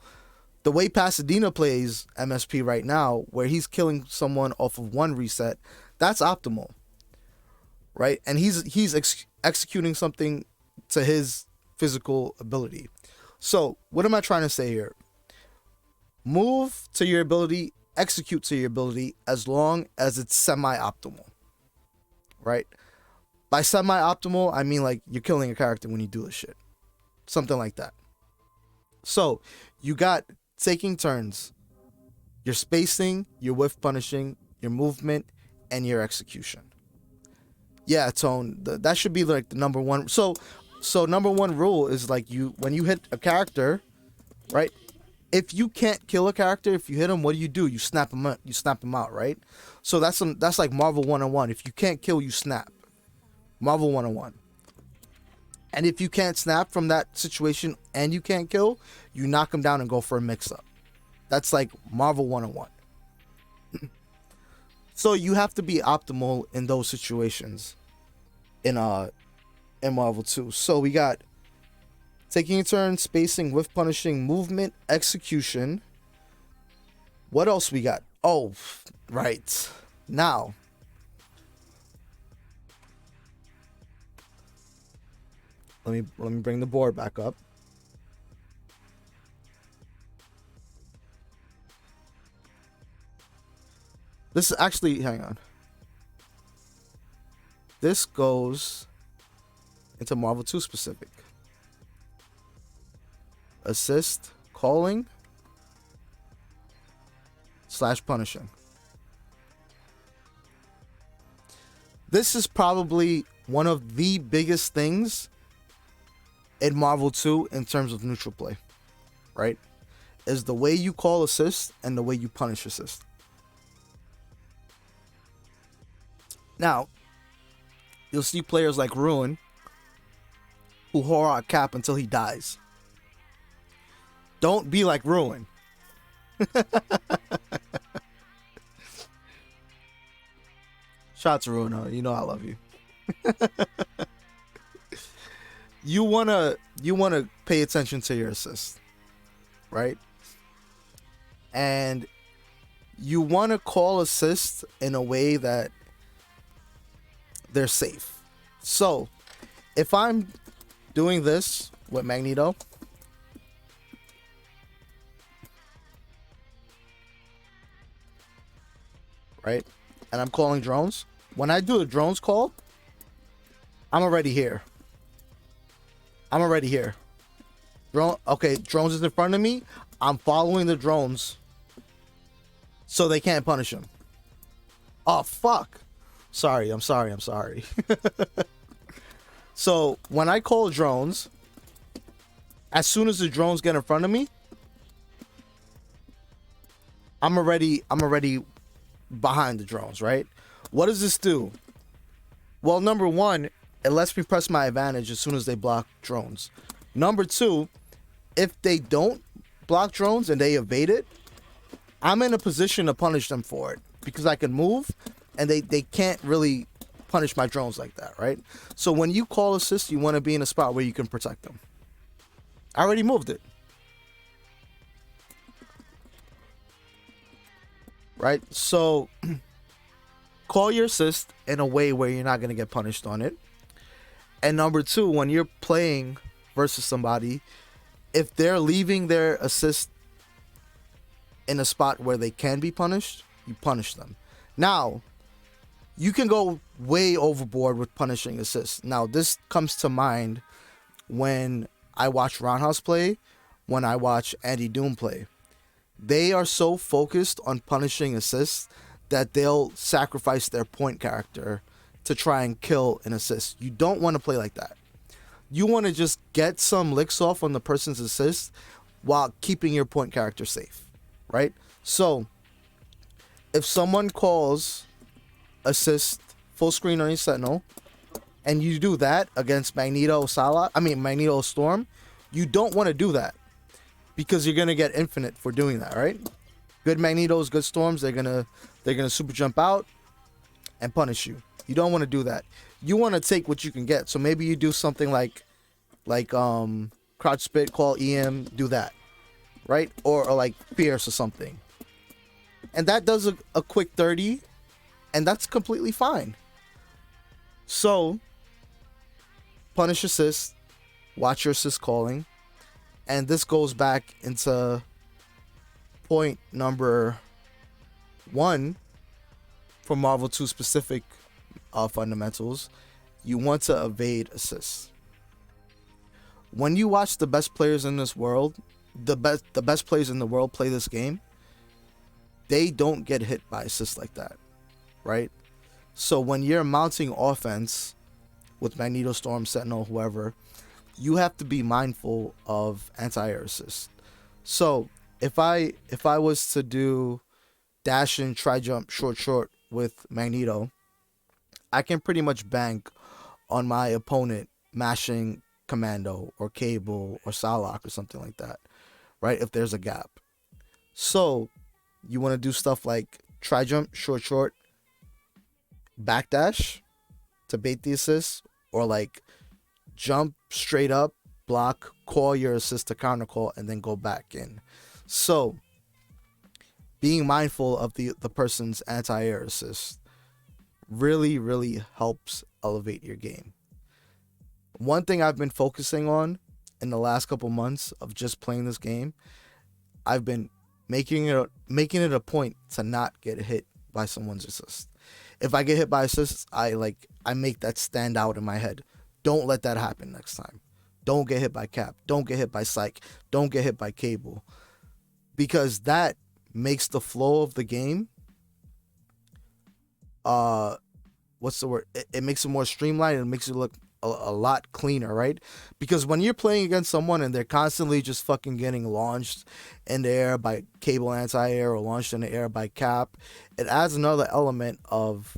The way Pasadena plays MSP right now, where he's killing someone off of 1 reset, that's optimal, right? And he's executing something to his physical ability. So what am I trying to say here? Move to your ability, execute to your ability, as long as it's semi-optimal, right? By semi-optimal, I mean like you're killing a character when you do this shit. Something like that. So you got taking turns, your spacing, your whiff punishing, your movement, and your execution. Yeah, Tone, that should be like the number one. So number one rule is like, when you hit a character, right? If you can't kill a character, if you hit him, what do? You snap him out. You snap him out, right? So that's like Marvel 101. If you can't kill, you snap. Marvel 101. And if you can't snap from that situation and you can't kill, you knock him down and go for a mix-up. That's like Marvel 101. So you have to be optimal in those situations. in Marvel 2. So we got taking a turn, spacing with punishing, movement, execution. What else we got? Oh, right. Now, let me bring the board back up. This is actually, hang on. This goes into Marvel 2 specific. Assist, calling, / punishing. This is probably one of the biggest things in Marvel 2 in terms of neutral play, right? Is the way you call assist and the way you punish assist. Now, you'll see players like Ruin who whore out Cap until he dies. Don't be like Ruin. Shots Ruin, huh? You know I love you. You wanna pay attention to your assists, right? And you wanna call assists in a way that they're safe. So, if I'm doing this with Magneto, right, and I'm calling drones, when I do a drones call, I'm already here. Okay, drones is in front of me. I'm following the drones so they can't punish him. Oh, fuck. I'm sorry. So when I call drones, as soon as the drones get in front of me, I'm already behind the drones, right? What does this do? Well, number one, it lets me press my advantage as soon as they block drones. Number two, if they don't block drones and they evade it, I'm in a position to punish them for it because I can move and they can't really punish my drones like that, right? So when you call assist, you want to be in a spot where you can protect them. I already moved it. Right? So call your assist in a way where you're not going to get punished on it. And number two, when you're playing versus somebody, if they're leaving their assist in a spot where they can be punished, you punish them. Now, you can go way overboard with punishing assists. Now, this comes to mind when I watch Roundhouse play, when I watch Andy Doom play. They are so focused on punishing assists that they'll sacrifice their point character to try and kill an assist. You don't want to play like that. You want to just get some licks off on the person's assist while keeping your point character safe, right? So, if someone calls assist full screen on your Sentinel, and you do that against Magneto Storm, you don't want to do that because you're gonna get infinite for doing that, right? Good Magnetos, good Storms, they're gonna super jump out and punish you. You don't want to do that. You want to take what you can get. So maybe you do something like crouch spit, call EM, do that, right? Or like Pierce or something, and that does a quick 30. And that's completely fine. So, punish assist, watch your assist calling, and this goes back into point number 1 for Marvel 2 specific fundamentals. You want to evade assists. When you watch the best players in this world, the best players in the world play this game, they don't get hit by assists like that. Right? So when you're mounting offense with Magneto, Storm, Sentinel, whoever, you have to be mindful of anti-air assist. So if I was to do dash and try jump short with Magneto, I can pretty much bank on my opponent mashing Commando or Cable or Psylocke or something like that, right? If there's a gap. So you want to do stuff like try jump short, backdash to bait the assist, or like jump straight up, block, call your assist to counter call, and then go back in. So being mindful of the person's anti-air assist really, really helps elevate your game. One thing I've been focusing on in the last couple months of just playing this game, I've been making it a point to not get hit by someone's assist. If I get hit by assists, I make that stand out in my head. Don't let that happen next time. Don't get hit by Cap. Don't get hit by Psych. Don't get hit by Cable. Because that makes the flow of the game, what's the word? It makes it more streamlined and it makes it look a lot cleaner, right? Because when you're playing against someone and they're constantly just fucking getting launched in the air by Cable anti-air or launched in the air by Cap, it adds another element of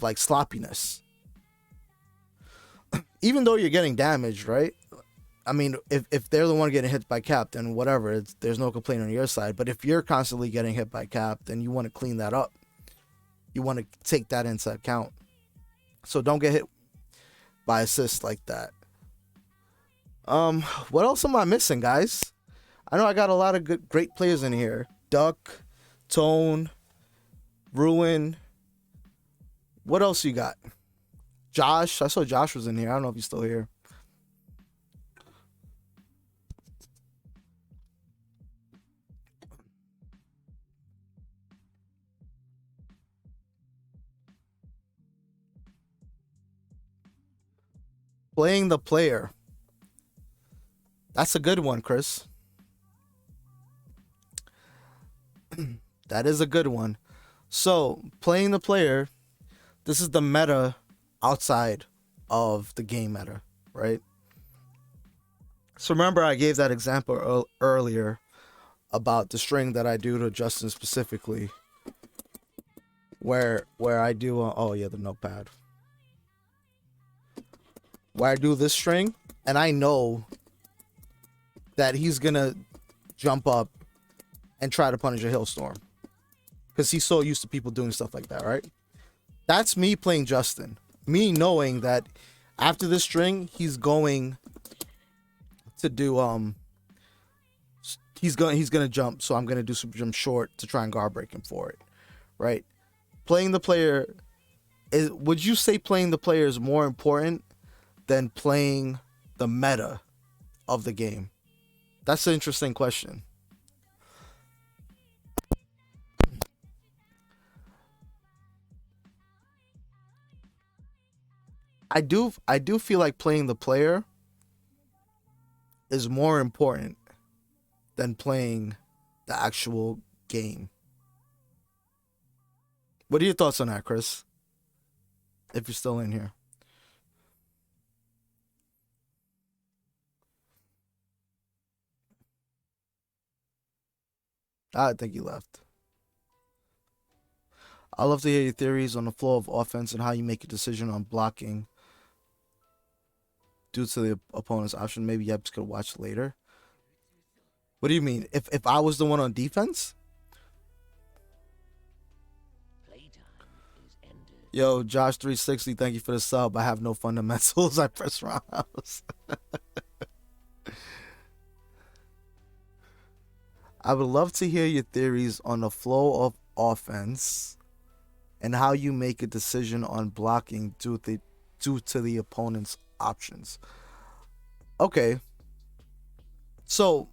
like sloppiness. Even though you're getting damaged, right? I mean, if they're the one getting hit by Cap, then whatever, there's no complaint on your side. But if you're constantly getting hit by Cap, then you want to clean that up. You want to take that into account. So don't get hit by assists like that. What else am I missing, guys? I know I got a lot of great players in here. Duck, Tone, Ruin. What else you got? Josh. I saw Josh was in here. I don't know if he's still here. Playing the player. That's a good one, Chris. That is a good one. So, playing the player, this is the meta outside of the game meta, right? So remember I gave that example earlier about the string that I do to Justin specifically, where I do, the notepad. Where I do this string, and I know that he's gonna jump up and try to punish a hailstorm because he's so used to people doing stuff like that, right? That's me playing Justin. Me knowing that after this string, he's going to do he's gonna jump, so I'm gonna do some jump short to try and guard break him for it, right? Playing the player would you say playing the player is more important than playing the meta of the game? That's an interesting question. I do feel like playing the player is more important than playing the actual game. What are your thoughts on that, Chris? If you're still in here. I think he left. I'd love to hear your theories on the flow of offense and how you make a decision on blocking due to the opponent's option. Maybe Yeps could watch later. What do you mean? If I was the one on defense? Yo, Josh360, thank you for the sub. I have no fundamentals. I press roundhouse. I would love to hear your theories on the flow of offense and how you make a decision on blocking due to the opponent's options. Okay. So,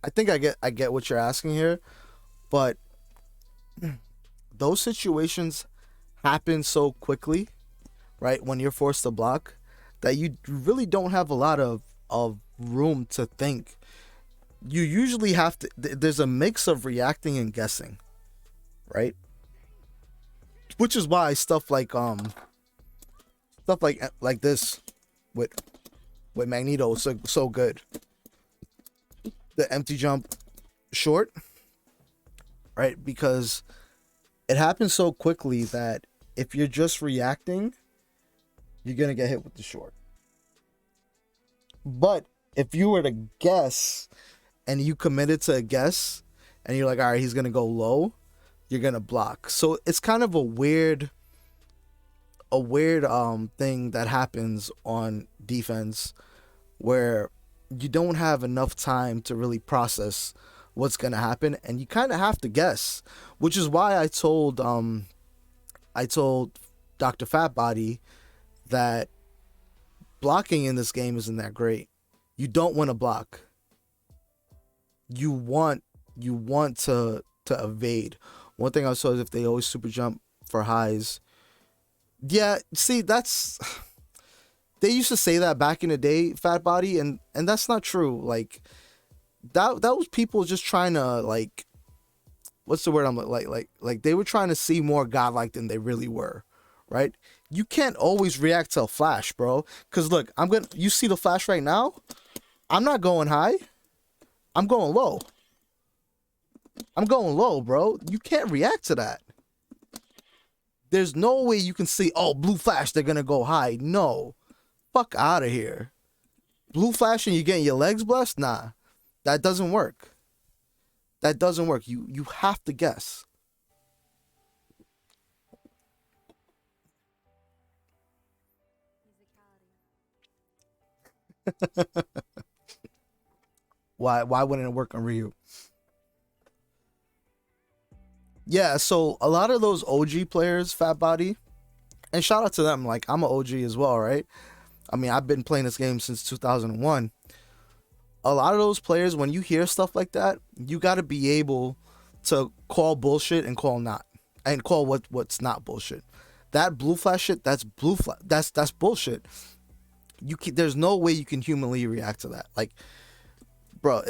I think I get what you're asking here, but those situations happen so quickly, right? When you're forced to block, that you really don't have a lot of room to think. You usually have to, there's a mix of reacting and guessing, right? Which is why stuff like this with Magneto is so good. The empty jump short, right? Because it happens so quickly that if you're just reacting, you're gonna get hit with the short. But if you were to guess and you committed to a guess and you're like, all right, he's going to go low, you're going to block. So it's kind of a weird a weird thing that happens on defense where you don't have enough time to really process what's gonna happen, and you kind of have to guess, which is why I told Dr. Fatbody that blocking in this game isn't that great. You don't want to block. You want to evade. One thing I saw is if they always super jump for highs. Yeah, see, that's they used to say that back in the day, Fat Body, and that's not true. Like that was people just trying to, like, what's the word I'm like they were trying to see more godlike than they really were, right? You can't always react to a flash, bro. Cause look, you see the flash right now? I'm not going high. I'm going low. I'm going low, bro. You can't react to that. There's no way you can see, oh, blue flash, they're gonna go high. No. Fuck out of here. Blue flash and you're getting your legs blessed? Nah. That doesn't work. That doesn't work. You have to guess. Why wouldn't it work on Ryu? Yeah, so a lot of those OG players, Fat Body, and shout out to them, like I'm an OG as well, right? I mean, I've been playing this game since 2001. A lot of those players, when you hear stuff like that, you got to be able to call bullshit and call not, and call what's not bullshit. That blue flash shit, that's that's bullshit. There's no way you can humanly react to that. Like, bro,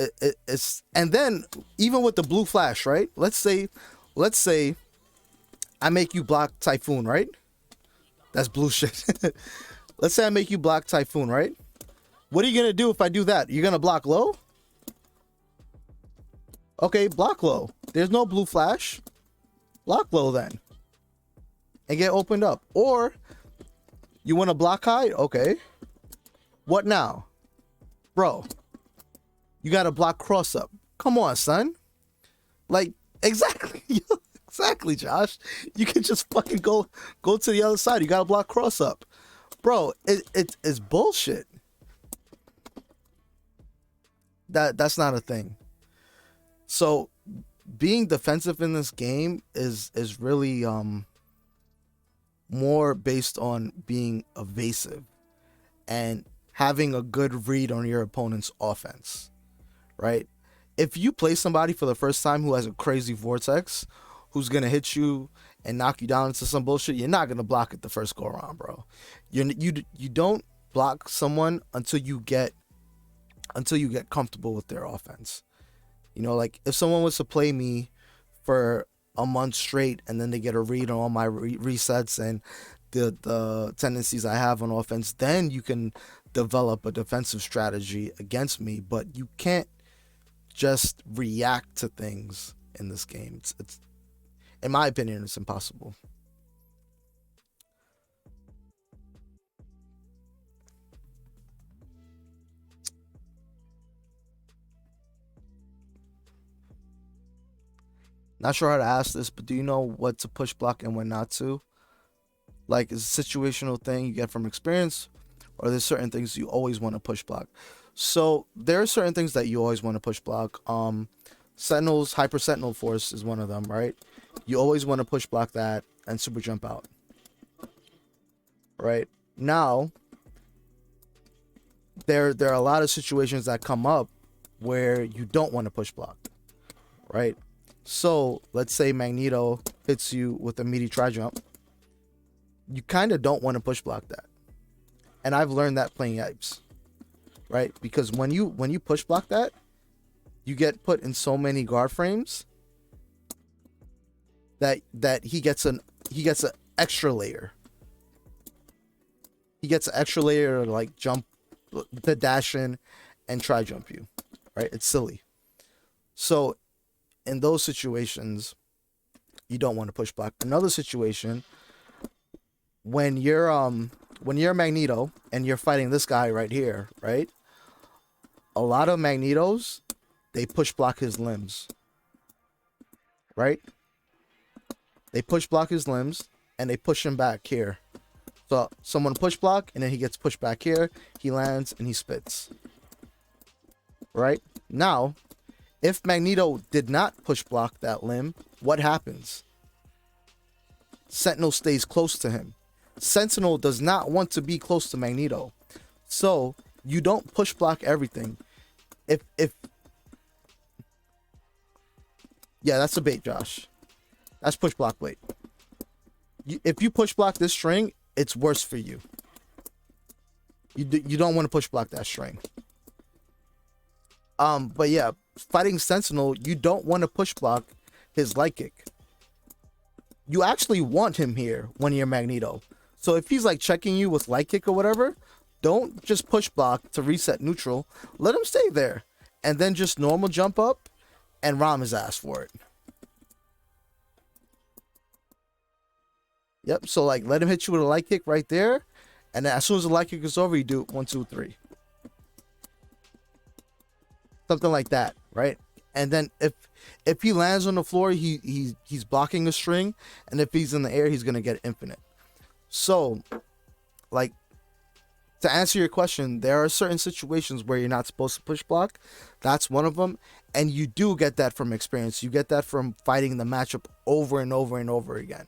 it's, and then even with the blue flash, right? Let's say I make you block Typhoon, right? That's blue shit. Let's say I make you block Typhoon, right? What are you gonna do if I do that? You're gonna block low? Okay, block low. There's no blue flash. Block low then. And get opened up. Or you want to block high? Okay. What now? Bro, you gotta block cross up. Come on, son. Like, exactly. Exactly, Josh. You can just fucking go to the other side. You gotta block cross up. Bro, it's bullshit. That's not a thing. So being defensive in this game is really more based on being evasive and having a good read on your opponent's offense, right? If you play somebody for the first time who has a crazy vortex, who's gonna hit you and knock you down into some bullshit, you're not gonna block it the first go around, bro. You don't block someone until you get comfortable with their offense. You know, like if someone was to play me for a month straight and then they get a read on all my resets and the tendencies I have on offense, then you can develop a defensive strategy against me. But you can't just react to things in this game. It's in my opinion, it's impossible. Not sure how to ask this, but do you know what to push block and when not to? Like, is a situational thing you get from experience, or there's certain things you always want to push block? So there are certain things that you always want to push block. Sentinels, Hyper Sentinel Force is one of them, right? You always want to push block that and super jump out. Right? Now, there are a lot of situations that come up where you don't want to push block. Right? So let's say Magneto hits you with a meaty tri jump. You kind of don't want to push block that. And I've learned that playing Yipes. Right? Because when you push block that, you get put in so many guard frames that he gets an extra layer. He gets an extra layer to like jump the dash in and try jump you. Right? It's silly. So in those situations, you don't want to push block. Another situation, when you're Magneto and you're fighting this guy right here, right? A lot of Magnetos, they push block his limbs. Right? They push block his limbs and they push him back here. So someone push block, and then he gets pushed back here. He lands, and he spits. Right? Now, if Magneto did not push block that limb, what happens? Sentinel stays close to him. Sentinel does not want to be close to Magneto. So, you don't push block everything. Yeah, that's a bait, Josh. That's push block bait. If you push block this string, it's worse for you. You don't want to push block that string. But yeah, fighting Sentinel, you don't want to push block his light kick. You actually want him here when you're Magneto. So if he's like checking you with light kick or whatever, don't just push block to reset neutral. Let him stay there. And then just normal jump up and ram his ass for it. Yep, so like let him hit you with a light kick right there. And then as soon as the light kick is over, you do 1, 2, 3. Something like that, right? And then if he lands on the floor, he's blocking a string, and if he's in the air, he's gonna get infinite. So, like, to answer your question, there are certain situations where you're not supposed to push block. That's one of them, and you do get that from experience. You get that from fighting the matchup over and over and over again.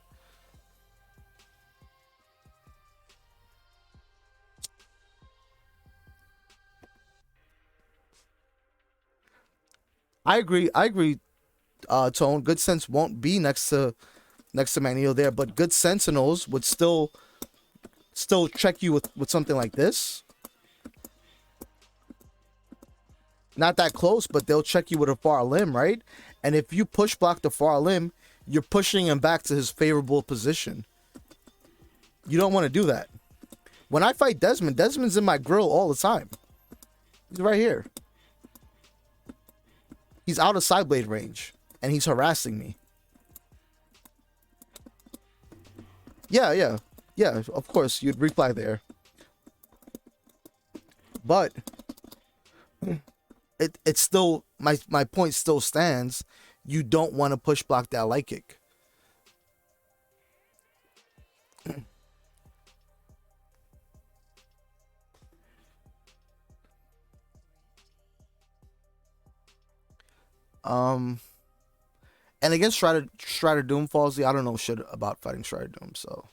I agree, Tone. Good Sense won't be next to Magneto there, but Good Sentinels would still check you with something like this. Not that close, but they'll check you with a far limb, right? And if you push block the far limb, you're pushing him back to his favorable position. You don't want to do that. When I fight Desmond's in my grill all the time. He's right here. He's out of side blade range, and he's harassing me. Yeah, of course, you'd reply there. But it's still, my point still stands. You don't want to push block that light kick. And against Strider Doom, Falsey, I don't know shit about fighting Strider Doom, so.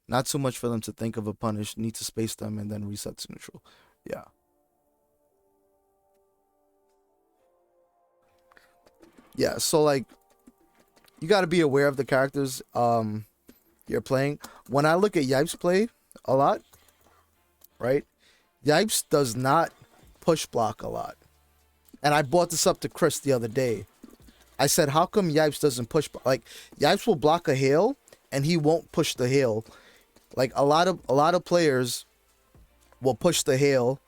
Not too much for them to think of a punish. Need to space them and then reset to neutral. Yeah. Yeah, so like, you got to be aware of the characters you're playing. When I look at Yipes play a lot, right? Yipes does not push block a lot. And I brought this up to Chris the other day. I said, how come Yipes doesn't push? Like, Yipes will block a hail, and he won't push the hail. Like, a lot of players will push the hail,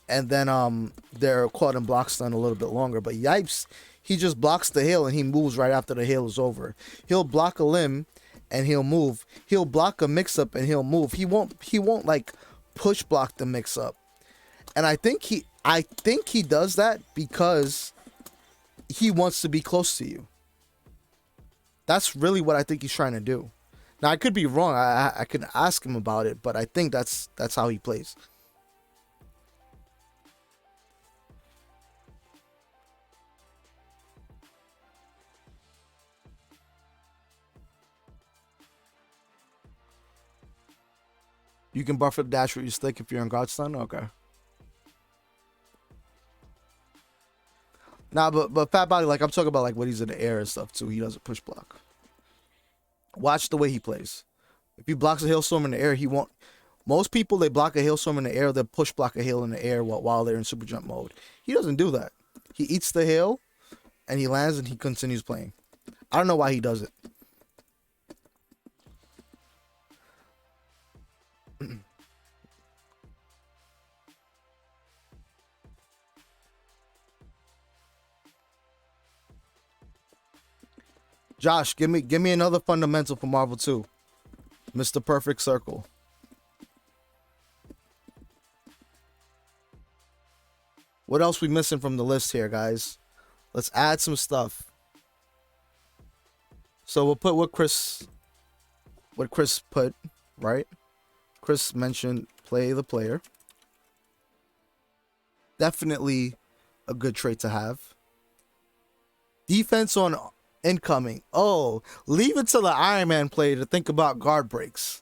and then they're caught in block stun a little bit longer. But Yipes, he just blocks the hail, and he moves right after the hail is over. He'll block a limb, and he'll move. He'll block a mix-up, and he'll move. He won't like push block the mix-up. And I think he does that because he wants to be close to you. That's really what I think he's trying to do. Now, I could be wrong. I could ask him about it, but I think that's how he plays. You can buffer the dash with your stick if you're in guard stun? Okay. Nah, but Fat Body, like, I'm talking about, like, when he's in the air and stuff, too. He doesn't push block. Watch the way he plays. If he blocks a hailstorm in the air, he won't. Most people, they block a hailstorm in the air, they push block a hail in the air while they're in super jump mode. He doesn't do that. He eats the hail, and he lands, and he continues playing. I don't know why he does it. Josh, give me another fundamental for Marvel 2. Mr. Perfect Circle. What else we missing from the list here, guys? Let's add some stuff. So we'll put what Chris put, right? Chris mentioned play the player. Definitely a good trait to have. Defense on incoming. Oh, leave it to the Iron Man player to think about guard breaks.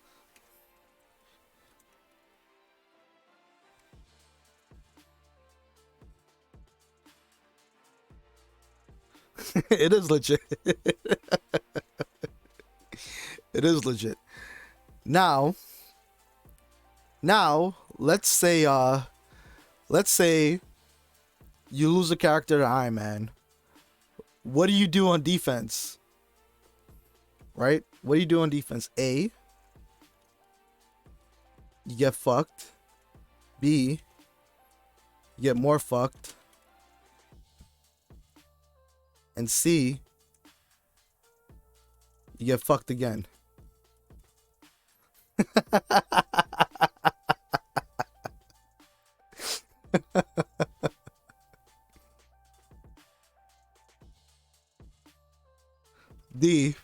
It is legit. It is legit. Now, let's say you lose a character to Iron Man. What do you do on defense? Right? What do you do on defense? A, you get fucked. B, you get more fucked. And C, you get fucked again. D,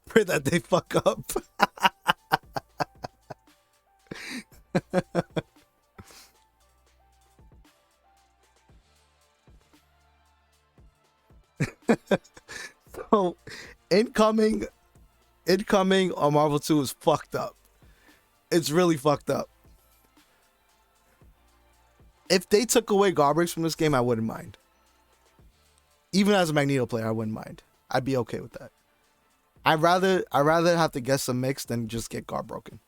pray that they fuck up. So incoming on Marvel 2 is fucked up. It's really fucked up. If they took away guard breaks from this game, I wouldn't mind. Even as a Magneto player, I wouldn't mind. I'd be okay with that. I'd rather have to guess a mix than just get guard broken.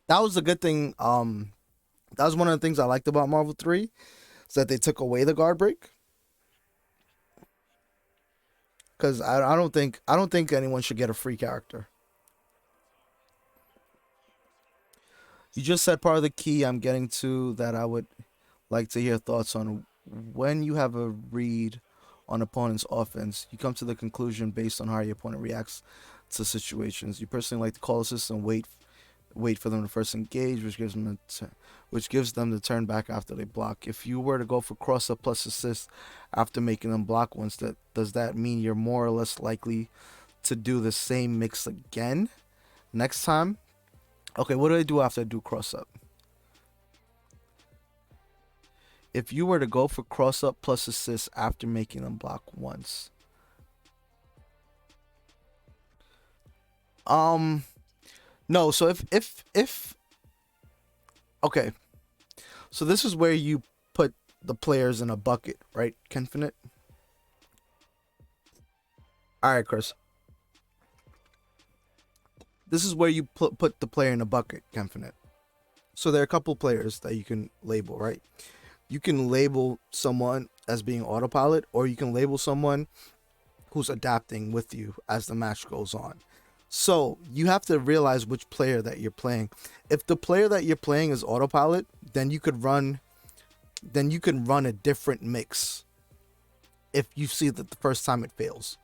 That was a good thing. That was one of the things I liked about Marvel 3, is that they took away the guard break. Because I don't think anyone should get a free character. You just said part of the key I'm getting to that I would like to hear thoughts on. When you have a read on opponent's offense, you come to the conclusion based on how your opponent reacts to situations. You personally like to call assists and wait for them to first engage, which gives them the turn back after they block. If you were to go for cross-up plus assist after making them block once, does that mean you're more or less likely to do the same mix again next time? Okay, what do I do after I do cross-up? If you were to go for cross-up plus assist after making them block once. No, so if okay. So this is where you put the players in a bucket, right, Kenfinite? Alright, Chris. This is where you put the player in a bucket, Kenfinite. So there are a couple players that you can label, right? You can label someone as being autopilot, or you can label someone who's adapting with you as the match goes on. So you have to realize which player that you're playing. If the player that you're playing is autopilot, then you can run a different mix if you see that the first time it fails,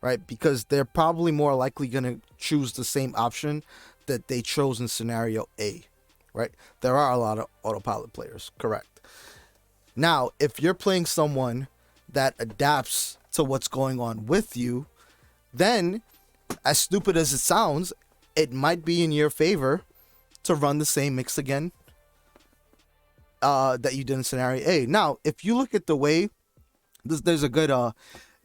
right? Because they're probably more likely going to choose the same option that they chose in scenario A, right? There are a lot of autopilot players, correct. Now, if you're playing someone that adapts to what's going on with you, then, as stupid as it sounds, it might be in your favor to run the same mix again that you did in scenario A. Now, if you look at the way, there's a good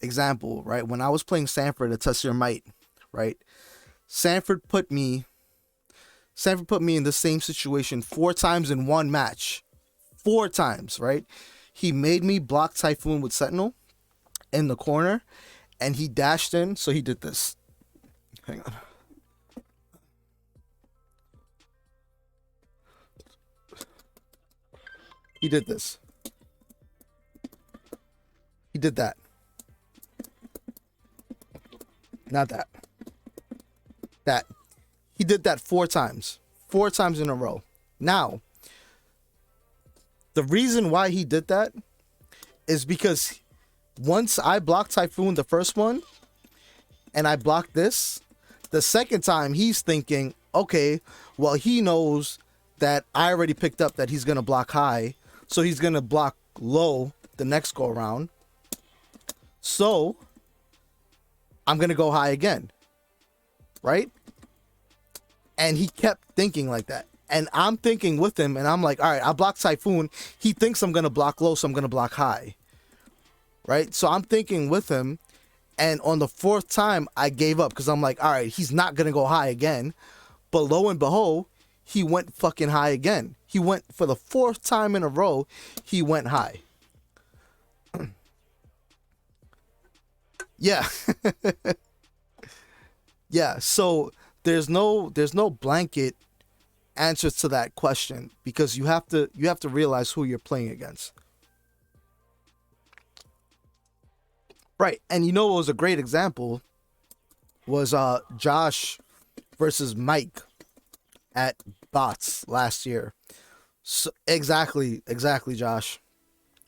example, right? When I was playing Sanford at Test Your Might, right? Sanford put me in the same situation 4 times in one match. 4 times, right? He made me block Typhoon with Sentinel in the corner, and he dashed in, so he did this. Hang on. He did this. He did that. Not that. That. He did that 4 times. 4 times in a row. Now, the reason why he did that is because once I blocked Typhoon the first one, and I blocked this, the second time he's thinking, okay, well, he knows that I already picked up that he's gonna block high, so he's gonna block low the next go around. So I'm gonna go high again, right? And he kept thinking like that. And I'm thinking with him, and I'm like, all right, I blocked Typhoon. He thinks I'm gonna block low, so I'm gonna block high. Right? So I'm thinking with him, and on the fourth time, I gave up because I'm like, all right, he's not gonna go high again. But lo and behold, he went fucking high again. He went for the fourth time in a row, he went high. Yeah. Yeah, so there's no blanket answers to that question, because you have to realize who you're playing against. Right. And you know what was a great example was Josh versus Mike at Bots last year. So exactly Josh.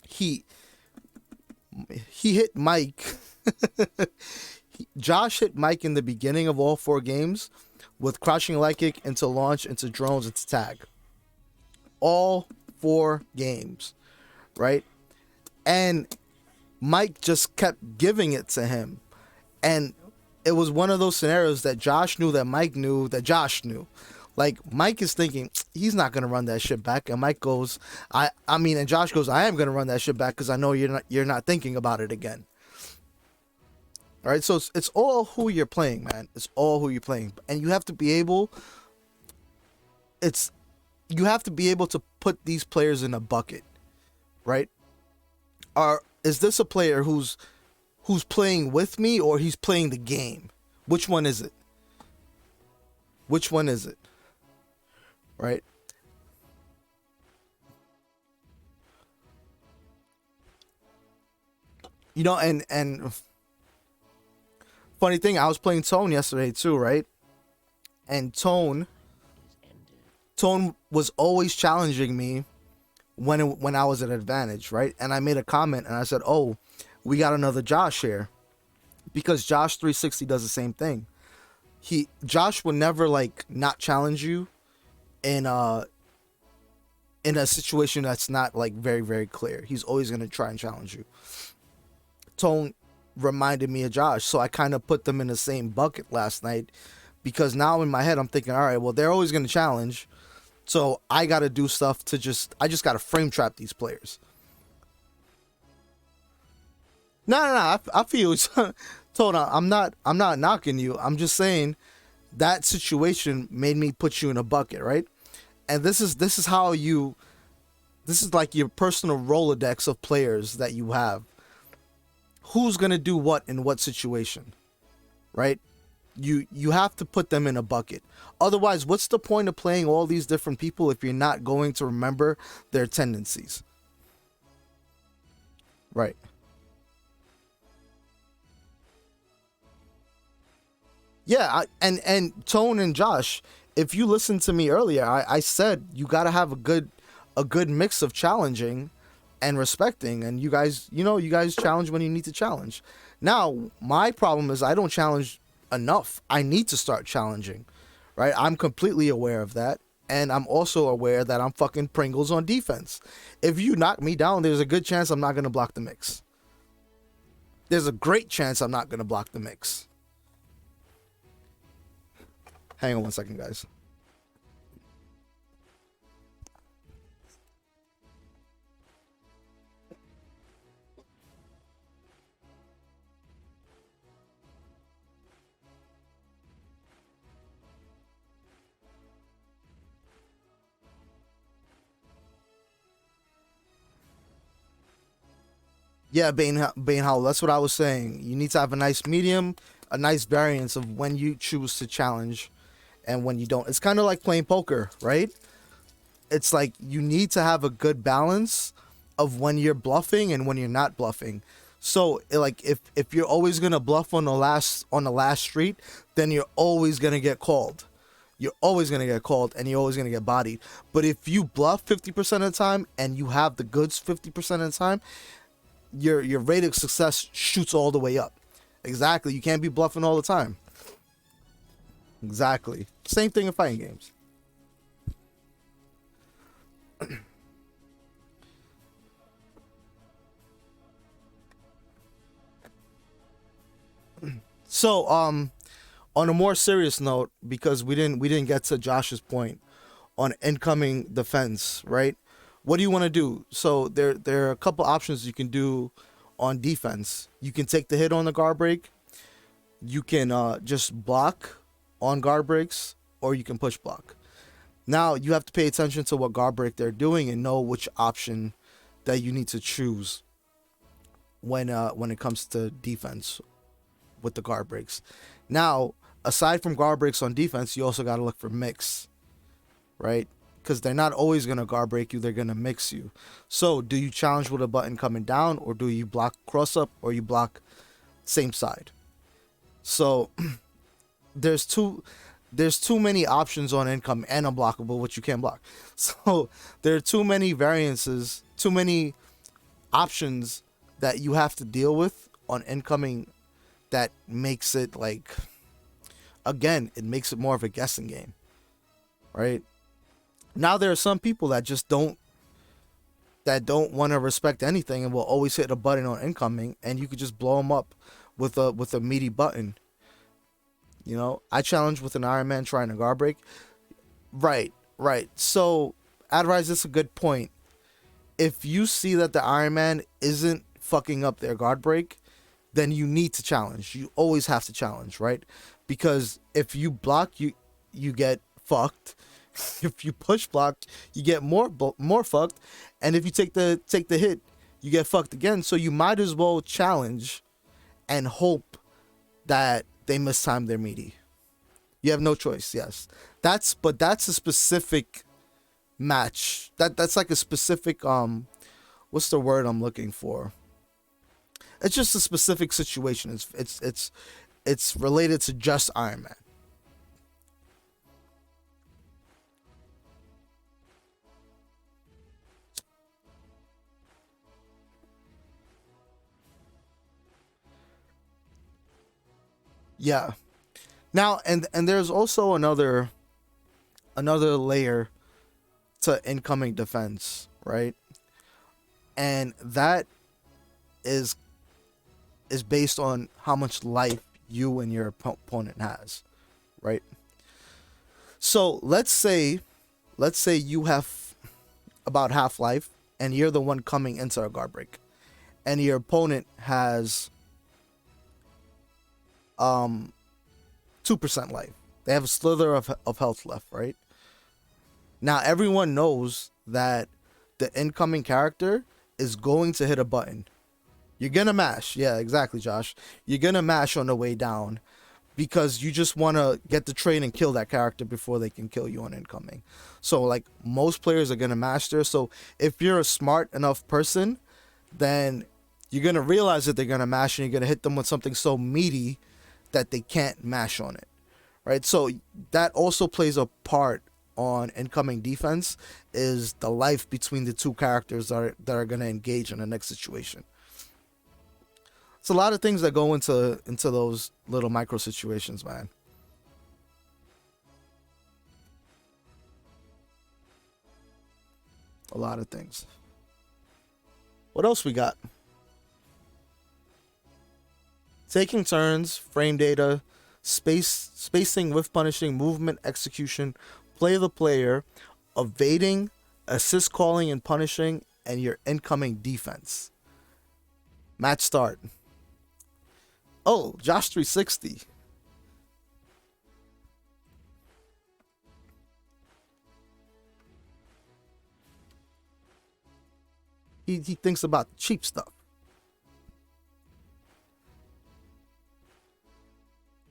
He hit Mike. Josh hit Mike in the beginning of all 4 games with crouching light kick into launch, into drones, into tag. All 4 games, right? And Mike just kept giving it to him. And it was one of those scenarios that Josh knew that Mike knew that Josh knew. Like, Mike is thinking, he's not going to run that shit back. And Mike goes, and Josh goes, I am going to run that shit back because I know you're not thinking about it again. All right, so it's all who you're playing, man. It's all who you're playing. And you have to be able to put these players in a bucket, right? Is this a player who's playing with me, or he's playing the game? Which one is it? Which one is it? Right? You know, and funny thing, I was playing Tone yesterday too, right? And Tone was always challenging me when I was at advantage, right? And I made a comment and I said, "Oh, we got another Josh here," because Josh 360 does the same thing. Josh will never like not challenge you in a situation that's not like very, very clear. He's always gonna try and challenge you. Tone reminded me of Josh, so I kind of put them in the same bucket last night, because now in my head I'm thinking, all right, well, they're always gonna challenge, so I gotta do stuff to I just gotta frame trap these players. No, I feel it's Tone. I'm not knocking you. I'm just saying that situation made me put you in a bucket, right? And this is like your personal Rolodex of players that you have. Who's gonna do what in what situation, right? You have to put them in a bucket. Otherwise, what's the point of playing all these different people if you're not going to remember their tendencies? Right. Yeah, and Tone and Josh, if you listened to me earlier, I said you got to have a good mix of challenging and respecting, and you guys challenge when you need to challenge. Now, my problem is I don't challenge enough. I need to start challenging, right? I'm completely aware of that, and I'm also aware that I'm fucking Pringles on defense. If you knock me down, there's a good chance I'm not going to block the mix. There's a great chance I'm not going to block the mix. Hang on one second, guys. Yeah, Bane Howell, that's what I was saying. You need to have a nice medium, a nice variance of when you choose to challenge and when you don't. It's kind of like playing poker, right? It's like you need to have a good balance of when you're bluffing and when you're not bluffing. So like if you're always gonna bluff on the last street, then you're always gonna get called. You're always gonna get called and you're always gonna get bodied. But if you bluff 50% of the time and you have the goods 50% of the time, your rate of success shoots all the way up. Exactly. You can't be bluffing all the time. Exactly. Same thing in fighting games. So on a more serious note, because we didn't get to Josh's point on incoming defense, right? What do you want to do? So there are a couple options you can do on defense. You can take the hit on the guard break. You can just block on guard breaks, or you can push block. Now you have to pay attention to what guard break they're doing and know which option that you need to choose when it comes to defense with the guard breaks. Now, aside from guard breaks on defense, you also got to look for mix, right? Because they're not always going to guard break you, they're going to mix you. So, do you challenge with a button coming down, or do you block cross up, or you block same side? So, there's too many options on income and unblockable, which you can't block. So, there are too many variances, too many options that you have to deal with on incoming that makes it like, again, it makes it more of a guessing game, right? Now there are some people that just don't want to respect anything and will always hit a button on incoming, and you could just blow them up with a meaty button. You know, I challenge with an Iron Man trying to guard break. Right. So, Advise, this is a good point. If you see that the Iron Man isn't fucking up their guard break, then you need to challenge. You always have to challenge, right? Because if you block, you get fucked. If you push block, you get more fucked. And if you take the hit, you get fucked again. So you might as well challenge and hope that they mistime their meaty. You have no choice. Yes, that's a specific match. That's like a specific what's the word I'm looking for? It's just a specific situation. It's related to just Iron Man. Yeah. Now and there's also another layer to incoming defense, right? And that is based on how much life you and your opponent has, right? So let's say you have about half life and you're the one coming into a guard break, and your opponent has 2% life. They have a slither of health left, right? Now everyone knows that the incoming character is going to hit a button. You're gonna mash. Yeah, exactly, Josh. You're gonna mash on the way down because you just want to get the trade and kill that character before they can kill you on incoming. So, like, most players are gonna mash there. So, if you're a smart enough person, then you're gonna realize that they're gonna mash and you're gonna hit them with something so meaty that they can't mash on it, right? So, that also plays a part on incoming defense, is the life between the two characters that are gonna engage in the next situation. It's a lot of things that go into those little micro situations, man. A lot of things. What else we got? Taking turns, frame data, spacing with punishing, movement, execution, play the player, evading, assist calling and punishing, and your incoming defense. Match start. Oh, Josh 360. He thinks about cheap stuff.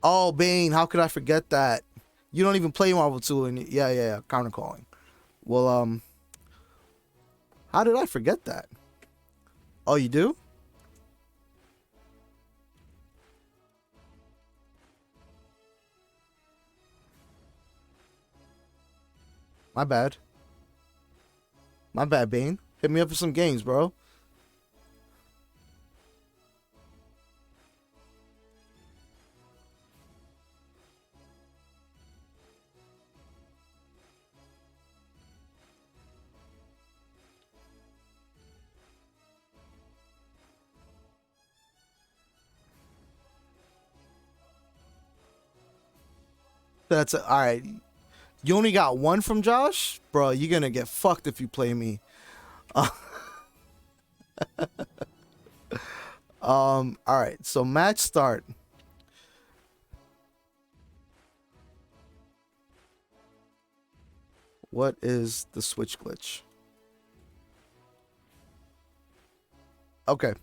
Oh, Bane, how could I forget that? You don't even play Marvel 2 and yeah, counter calling. Well, how did I forget that? Oh, you do? My bad. My bad, Bane. Hit me up for some games, bro. All right. You only got one from Josh, bro. You're gonna get fucked if you play me. All right. So match start. What is the switch glitch? Okay.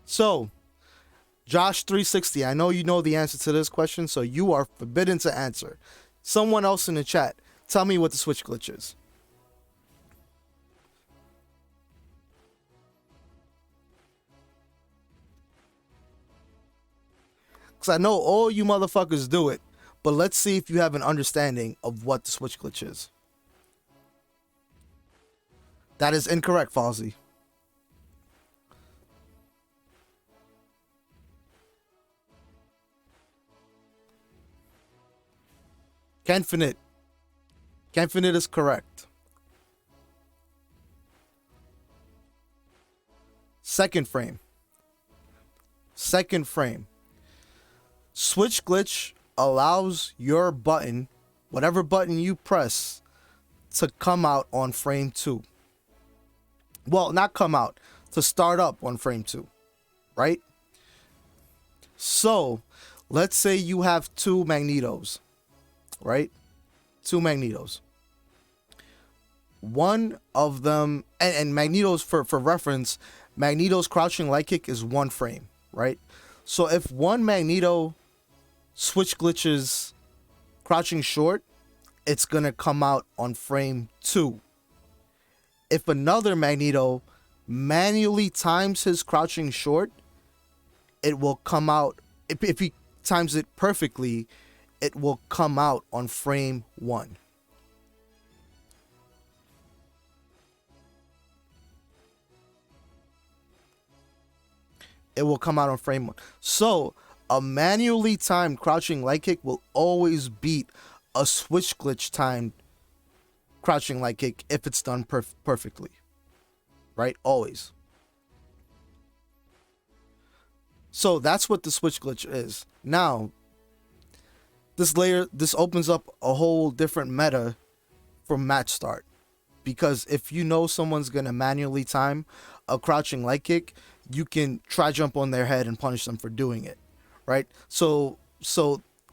So, Josh 360, I know you know the answer to this question, so you are forbidden to answer. Someone else in the chat, tell me what the switch glitch is. Because I know all you motherfuckers do it, but let's see if you have an understanding of what the switch glitch is. That is incorrect, Falsey. Canfinite. Canfinite is correct. Second frame. Second frame. Switch glitch allows your button, whatever button you press, to come out on frame 2. Well, not come out, to start up on frame 2, right? So, let's say you have 2 magnetos, right? 2 magnetos. One of them, and magnetos, for reference, magneto's crouching light kick is 1 frame, right? So if one magneto switch glitches crouching short, it's gonna come out on frame 2. If another magneto manually times his crouching short, it will come out, if he times it perfectly, it will come out on frame 1. It will come out on frame 1. So a manually timed crouching light kick will always beat a switch glitch timed crouching light kick if it's done perfectly, right? Always. So that's what the switch glitch is. Now, this opens up a whole different meta for match start, because if you know someone's gonna manually time a crouching light kick, you can try jump on their head and punish them for doing it, right? So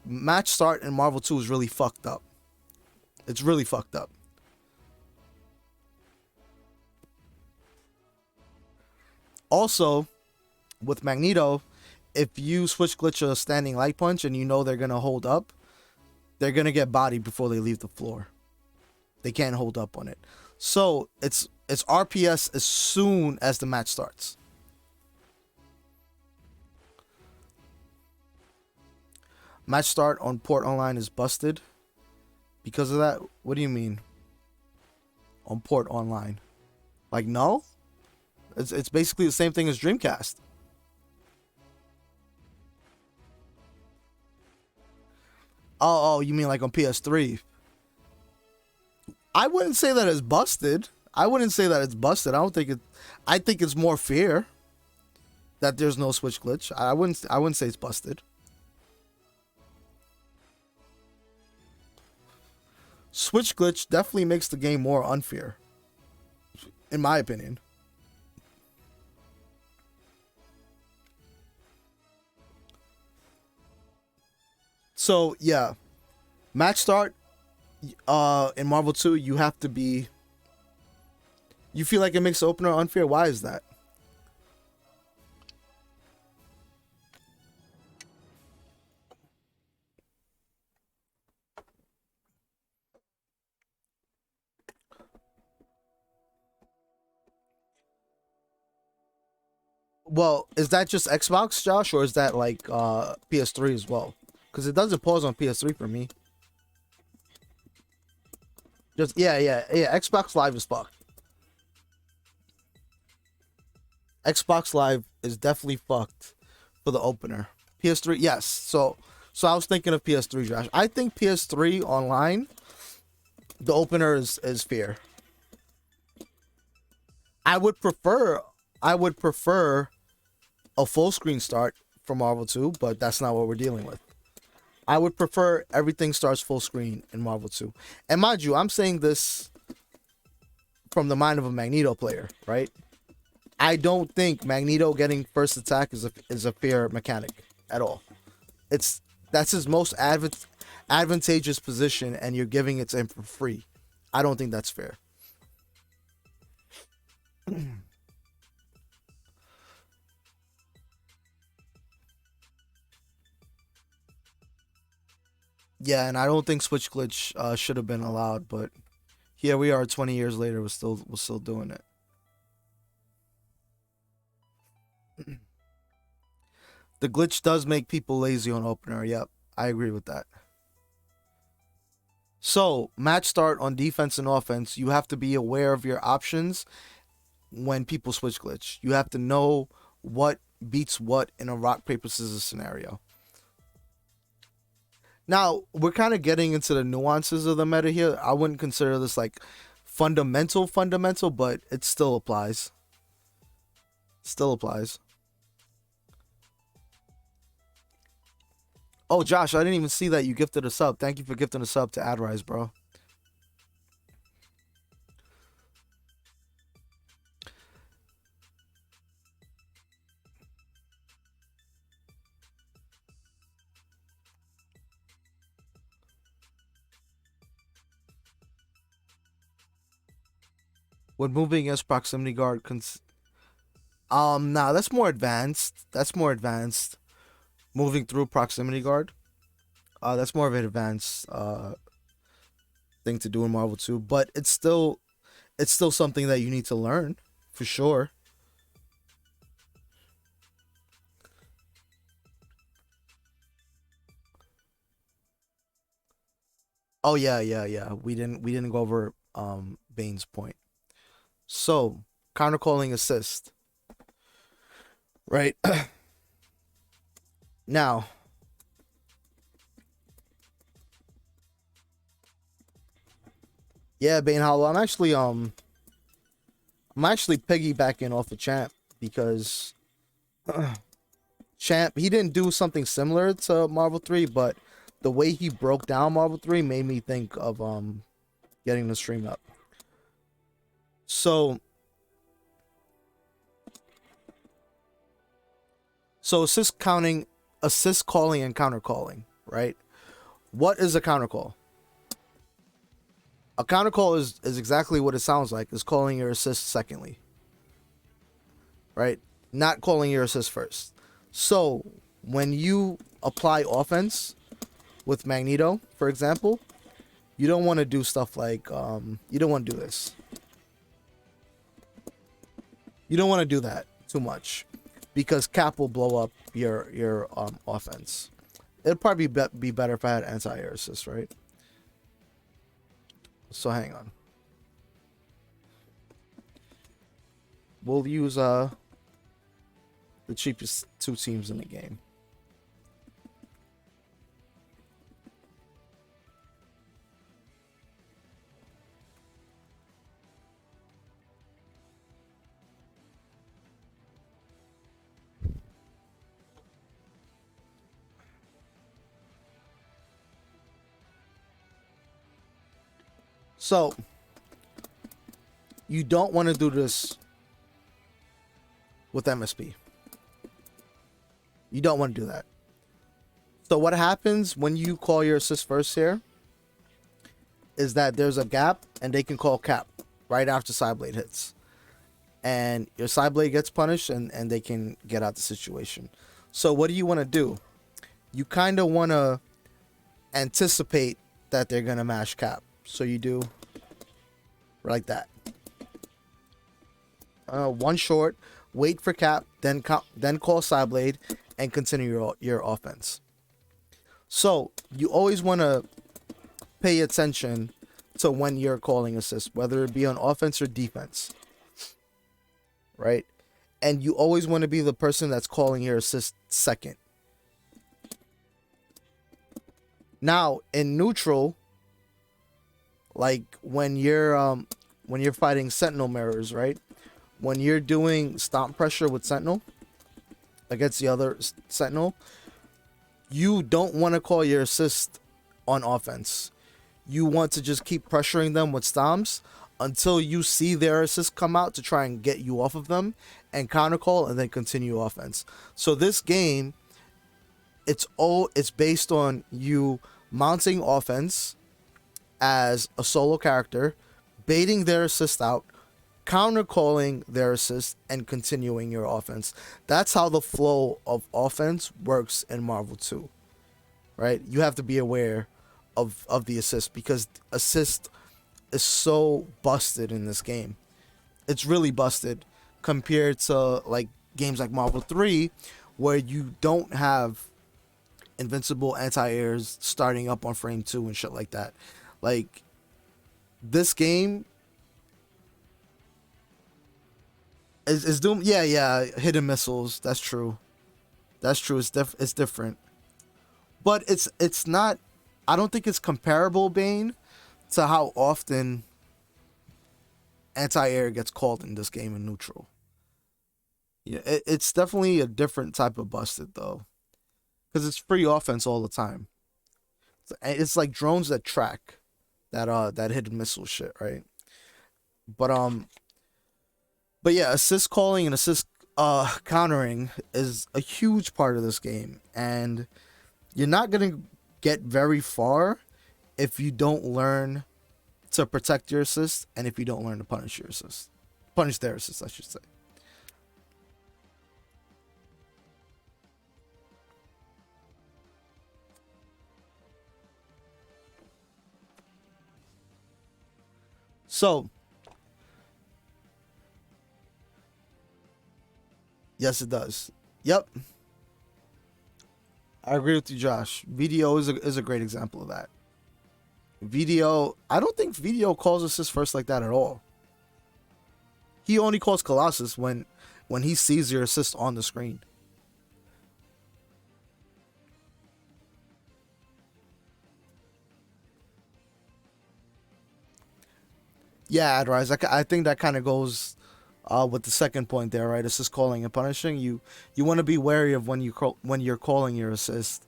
match start in Marvel 2 is really fucked up. It's really fucked up. Also, with Magneto, if you switch glitch a standing light punch and you know they're gonna hold up, they're gonna get bodied before they leave the floor. They can't hold up on it. So it's RPS as soon as the match starts. Match start on port online is busted because of that. What do you mean? On port online, like no? It's basically the same thing as Dreamcast. Oh, you mean like on PS3? I wouldn't say that it's busted. I don't think it. I think it's more fair that there's no switch glitch. I wouldn't say it's busted. Switch glitch definitely makes the game more unfair, in my opinion. So yeah, match start in Marvel 2, you have to be. You feel like it makes the opener unfair? Why is that? Well, is that just Xbox, Josh, or is that like PS3 as well? Because it doesn't pause on PS3 for me. Just yeah. Xbox Live is fucked. Xbox Live is definitely fucked for the opener. PS3, yes. So I was thinking of PS3, Josh. I think PS3 online, the opener is fair. I would prefer a full screen start for Marvel 2, but that's not what we're dealing with. I would prefer everything starts full screen in Marvel 2. And mind you, I'm saying this from the mind of a Magneto player, right? I don't think Magneto getting first attack is a fair mechanic at all. That's his most advantageous position, and you're giving it to him for free. I don't think that's fair. Yeah, and I don't think switch glitch should have been allowed, but here we are 20 years later, we're still doing it. The glitch does make people lazy on opener. Yep, I agree with that. So, match start on defense and offense, you have to be aware of your options when people switch glitch. You have to know what beats what in a rock, paper, scissors scenario. Now, we're kind of getting into the nuances of the meta here. I wouldn't consider this like fundamental, but it still applies. Still applies. Oh, Josh, I didn't even see that you gifted a sub. Thank you for gifting a sub to Adrise, bro. When moving against proximity guard, nah, that's more advanced. That's more advanced. Moving through proximity guard. That's more of an advanced thing to do in Marvel 2, but it's still something that you need to learn for sure. Oh yeah, yeah, yeah. We didn't go over Bane's point. So, counter calling assist, right? Now, yeah, Bane Hollow. I'm actually piggybacking off of Champ because Champ, he didn't do something similar to Marvel 3, but the way he broke down Marvel 3 made me think of getting the stream up. So assist counting, assist calling and counter calling, right? What is a counter call? A counter call is exactly what it sounds like. Is calling your assist secondly, right? Not calling your assist first. So when you apply offense with Magneto, for example, you don't want to do stuff like you don't want to do this. You don't want to do that too much because Cap will blow up your offense. It'd probably be better if I had anti-air assist, right? So hang on. We'll use the cheapest two teams in the game. So you don't want to do this with MSP. You don't want to do that. So what happens when you call your assist first here is that there's a gap and they can call Cap right after Sideblade hits. And your Sideblade gets punished and they can get out the situation. So what do you want to do? You kind of want to anticipate that they're going to mash Cap. So you do like that. One short, wait for Cap, then call Sideblade, and continue your offense. So you always want to pay attention to when you're calling assist, whether it be on offense or defense, right? And you always want to be the person that's calling your assist second. Now in neutral, like when you're fighting Sentinel mirrors, right? When you're doing stomp pressure with Sentinel against the other Sentinel, you don't want to call your assist on offense. You want to just keep pressuring them with stomps until you see their assist come out to try and get you off of them and counter call and then continue offense. So this game, it's based on you mounting offense as a solo character, baiting their assist out, counter calling their assist, and continuing your offense. That's how the flow of offense works in Marvel 2. Right? You have to be aware of the assist, because assist is so busted in this game. It's really busted compared to like games like Marvel 3, where you don't have invincible anti-airs starting up on frame 2 and shit like that. Like, this game is doom. Yeah, hidden missiles. That's true. It's different, but it's not. I don't think it's comparable, Bane, to how often anti-air gets called in this game in neutral. Yeah, it's definitely a different type of busted though, because it's free offense all the time. It's like drones that track that hidden missile shit, right? But assist calling and assist countering is a huge part of this game, and you're not gonna get very far if you don't learn to protect your assist, and if you don't learn to punish their assist, I should say. So, yes, it does. Yep, I agree with you, Josh. VDO is a great example of that. VDO, I don't think VDO calls assist first like that at all. He only calls Colossus when he sees your assist on the screen. Yeah, Adrise, I think that kind of goes with the second point there, right? Assist calling and punishing. You want to be wary of when you're calling your assist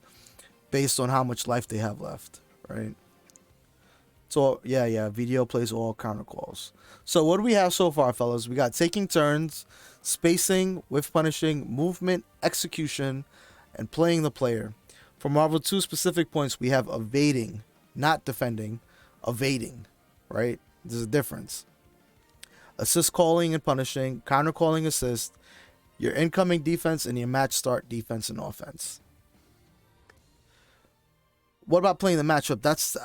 based on how much life they have left, right? So yeah, VDO plays all counter calls. So what do we have so far, fellas? We got taking turns, spacing, whiff punishing, movement, execution, and playing the player. For Marvel 2 specific points, we have evading, not defending, evading, right? There's a difference. Assist calling and punishing, counter calling assist, your incoming defense, and your match start defense and offense. What about playing the matchup? That's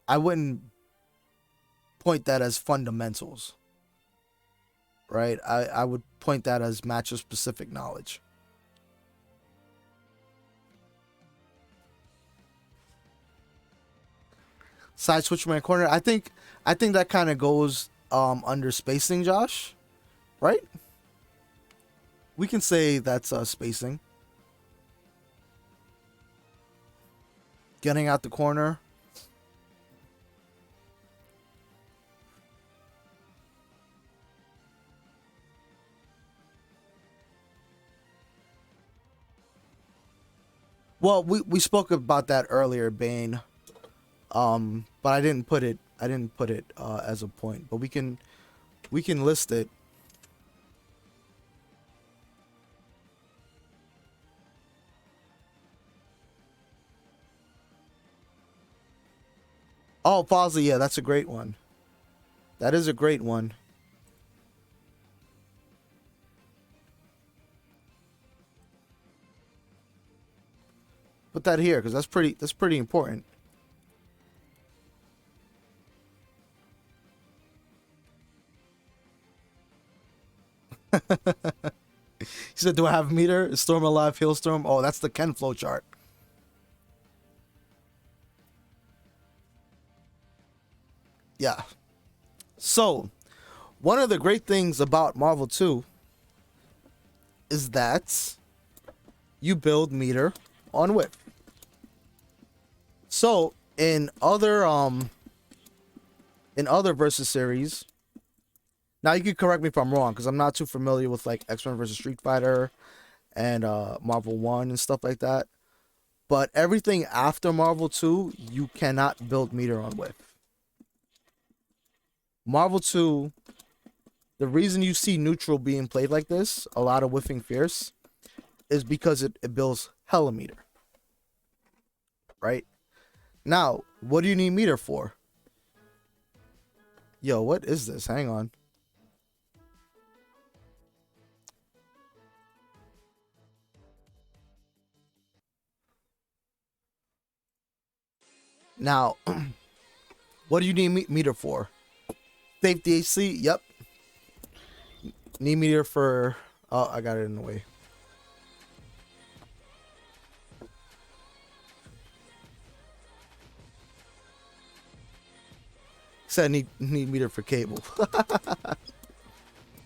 I wouldn't point that as fundamentals, right? I would point that as matchup specific knowledge. Side switch my corner. I think that kind of goes under spacing, Josh, right? We can say that's spacing. Getting out the corner. Well, we spoke about that earlier, Bane. But I didn't put it as a point, but we can list it. Oh, Fozzie, yeah, that's a great one. That is a great one. Put that here because that's pretty important. He said, "Do I have a meter? Storm alive, hailstorm." Oh, that's the Ken flow chart. Yeah. So, one of the great things about Marvel 2 is that you build meter on whip. So, in other versus series, now you can correct me if I'm wrong because I'm not too familiar with like X-Men versus Street Fighter and Marvel 1 and stuff like that. But everything after Marvel 2, you cannot build meter on with. Marvel 2, the reason you see neutral being played like this, a lot of whiffing fierce, is because it builds hella meter. Right? Now, what do you need meter for? Yo, what is this? Hang on. Now, what do you need meter for? Safety AC? Yep. Need meter for... Oh, I got it in the way. Said need meter for cable.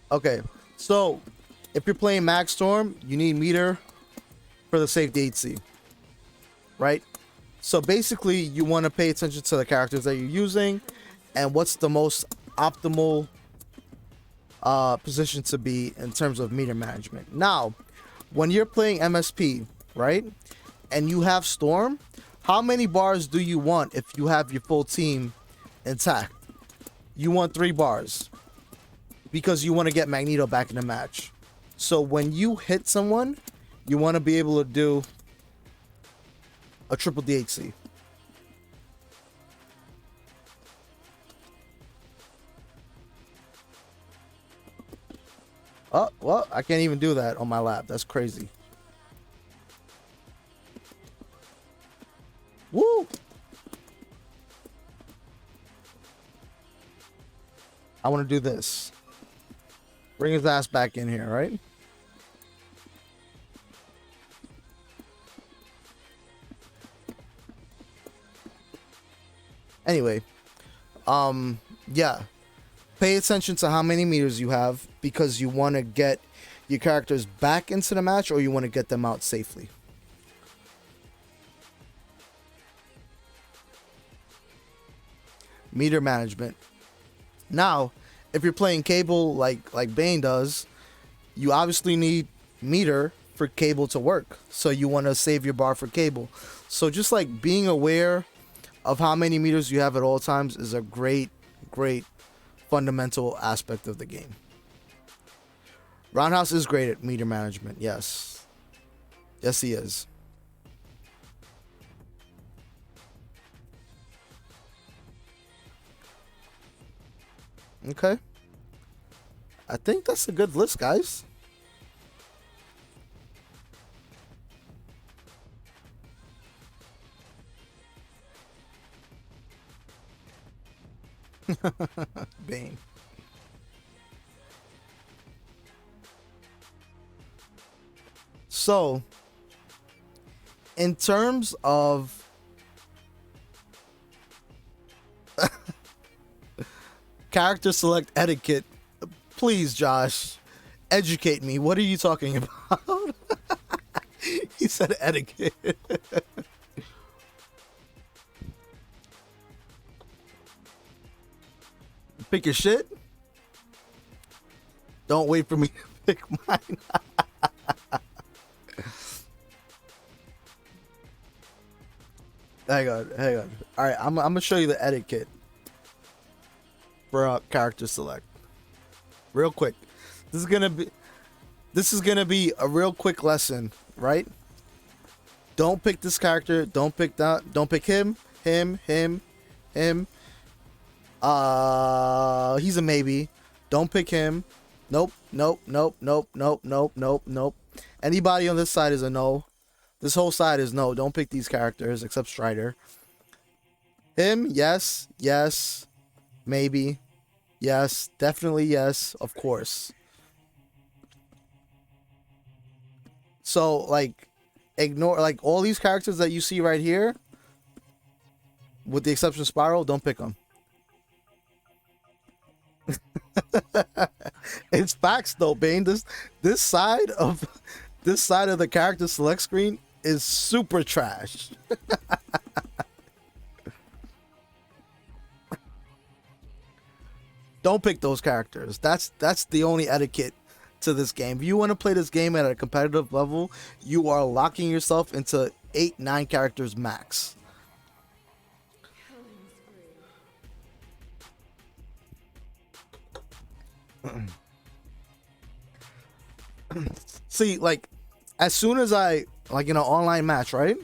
Okay, so if you're playing Mag Storm, you need meter for the safety AC, right? So basically, you want to pay attention to the characters that you're using and what's the most optimal position to be in terms of meter management. Now, when you're playing MSP, right, and you have Storm, how many bars do you want if you have your full team intact? You want 3 bars because you want to get Magneto back in the match. So when you hit someone, you want to be able to do a triple DHC. Oh, well, I can't even do that on my lap. That's crazy. Woo! I want to do this. Bring his ass back in here, right? Anyway, yeah. Pay attention to how many meters you have because you want to get your characters back into the match or you want to get them out safely. Meter management. Now, if you're playing Cable like Bane does, you obviously need meter for Cable to work. So you want to save your bar for Cable. So just like being aware of how many meters you have at all times is a great fundamental aspect of the game. Roundhouse is great at meter management, yes. Yes, he is. Okay. I think that's a good list, guys. Bane. So, in terms of character select etiquette, please, Josh, educate me. What are you talking about? He said etiquette. Pick your shit. Don't wait for me to pick mine. Hang on. All right, I'm gonna show you the etiquette for character select, real quick. This is gonna be a real quick lesson, right? Don't pick this character. Don't pick that. Don't pick him. Him. He's a maybe. Don't pick him. Nope. Anybody on this side is a no. This whole side is no. Don't pick these characters except Strider. Him, yes, maybe, yes, definitely yes, of course. So like, ignore like all these characters that you see right here, with the exception of Spiral. Don't pick them. It's facts though, Bane. This side of the character select screen is super trash. Don't pick those characters. That's the only etiquette to this game. If you want to play this game at a competitive level, you are locking yourself into 8-9 characters max. See, like, as soon as I, like, in an online match, right?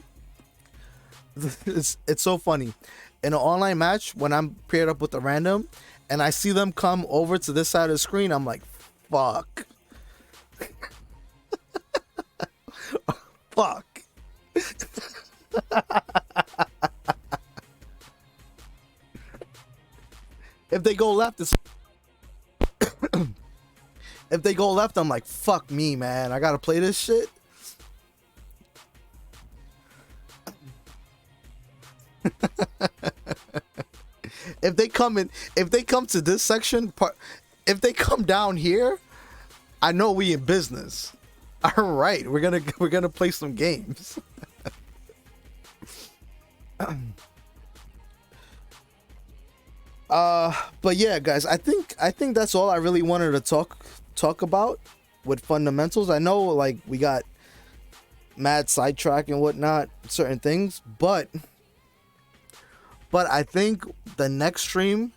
It's so funny. In an online match, when I'm paired up with a random and I see them come over to this side of the screen, I'm like, fuck. Fuck. If they go left, it's if they go left, I'm like, fuck me, man. I gotta play this shit. If they come to this section, if they come down here, I know we in business. All right, we're gonna play some games. But yeah, guys, I think that's all I really wanted to talk about with fundamentals. I know, like, we got mad sidetrack and whatnot, certain things, but I think the next stream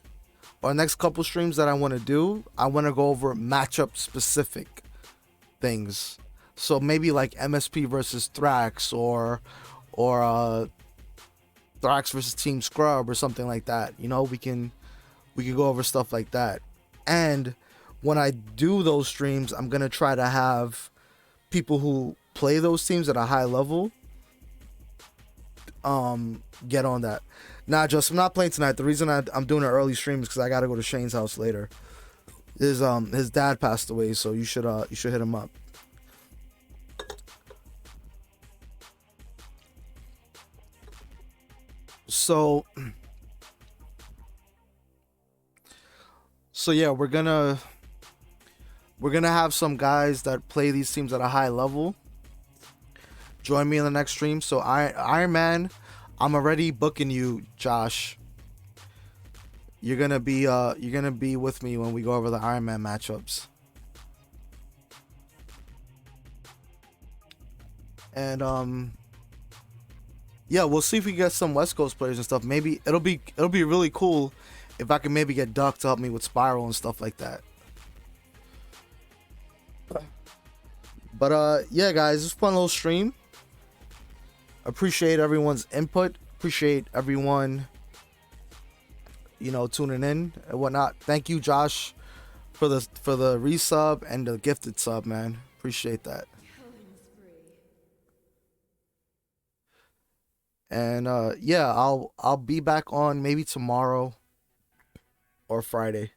or next couple streams that I want to do, I want to go over matchup specific things. So maybe like MSP versus Thrax or Thrax versus Team Scrub or something like that. You know, we can go over stuff like that. And when I do those streams, I'm gonna try to have people who play those teams at a high level get on that. Nah, just I'm not playing tonight. The reason I'm doing an early stream is because I gotta go to Shane's house later. His dad passed away, so you should hit him up. So yeah, we're gonna have some guys that play these teams at a high level join me in the next stream. So Iron Man, I'm already booking you, Josh. You're gonna be with me when we go over the Iron Man matchups. And yeah, we'll see if we get some West Coast players and stuff. Maybe it'll be really cool if I can maybe get Duck to help me with Spiral and stuff like that. But yeah, guys, it's a fun little stream. Appreciate everyone's input. Appreciate everyone, you know, tuning in and whatnot. Thank you, Josh, for the resub and the gifted sub, man. Appreciate that. And yeah, I'll be back on maybe tomorrow or Friday.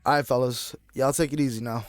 All right, fellas, y'all take it easy now.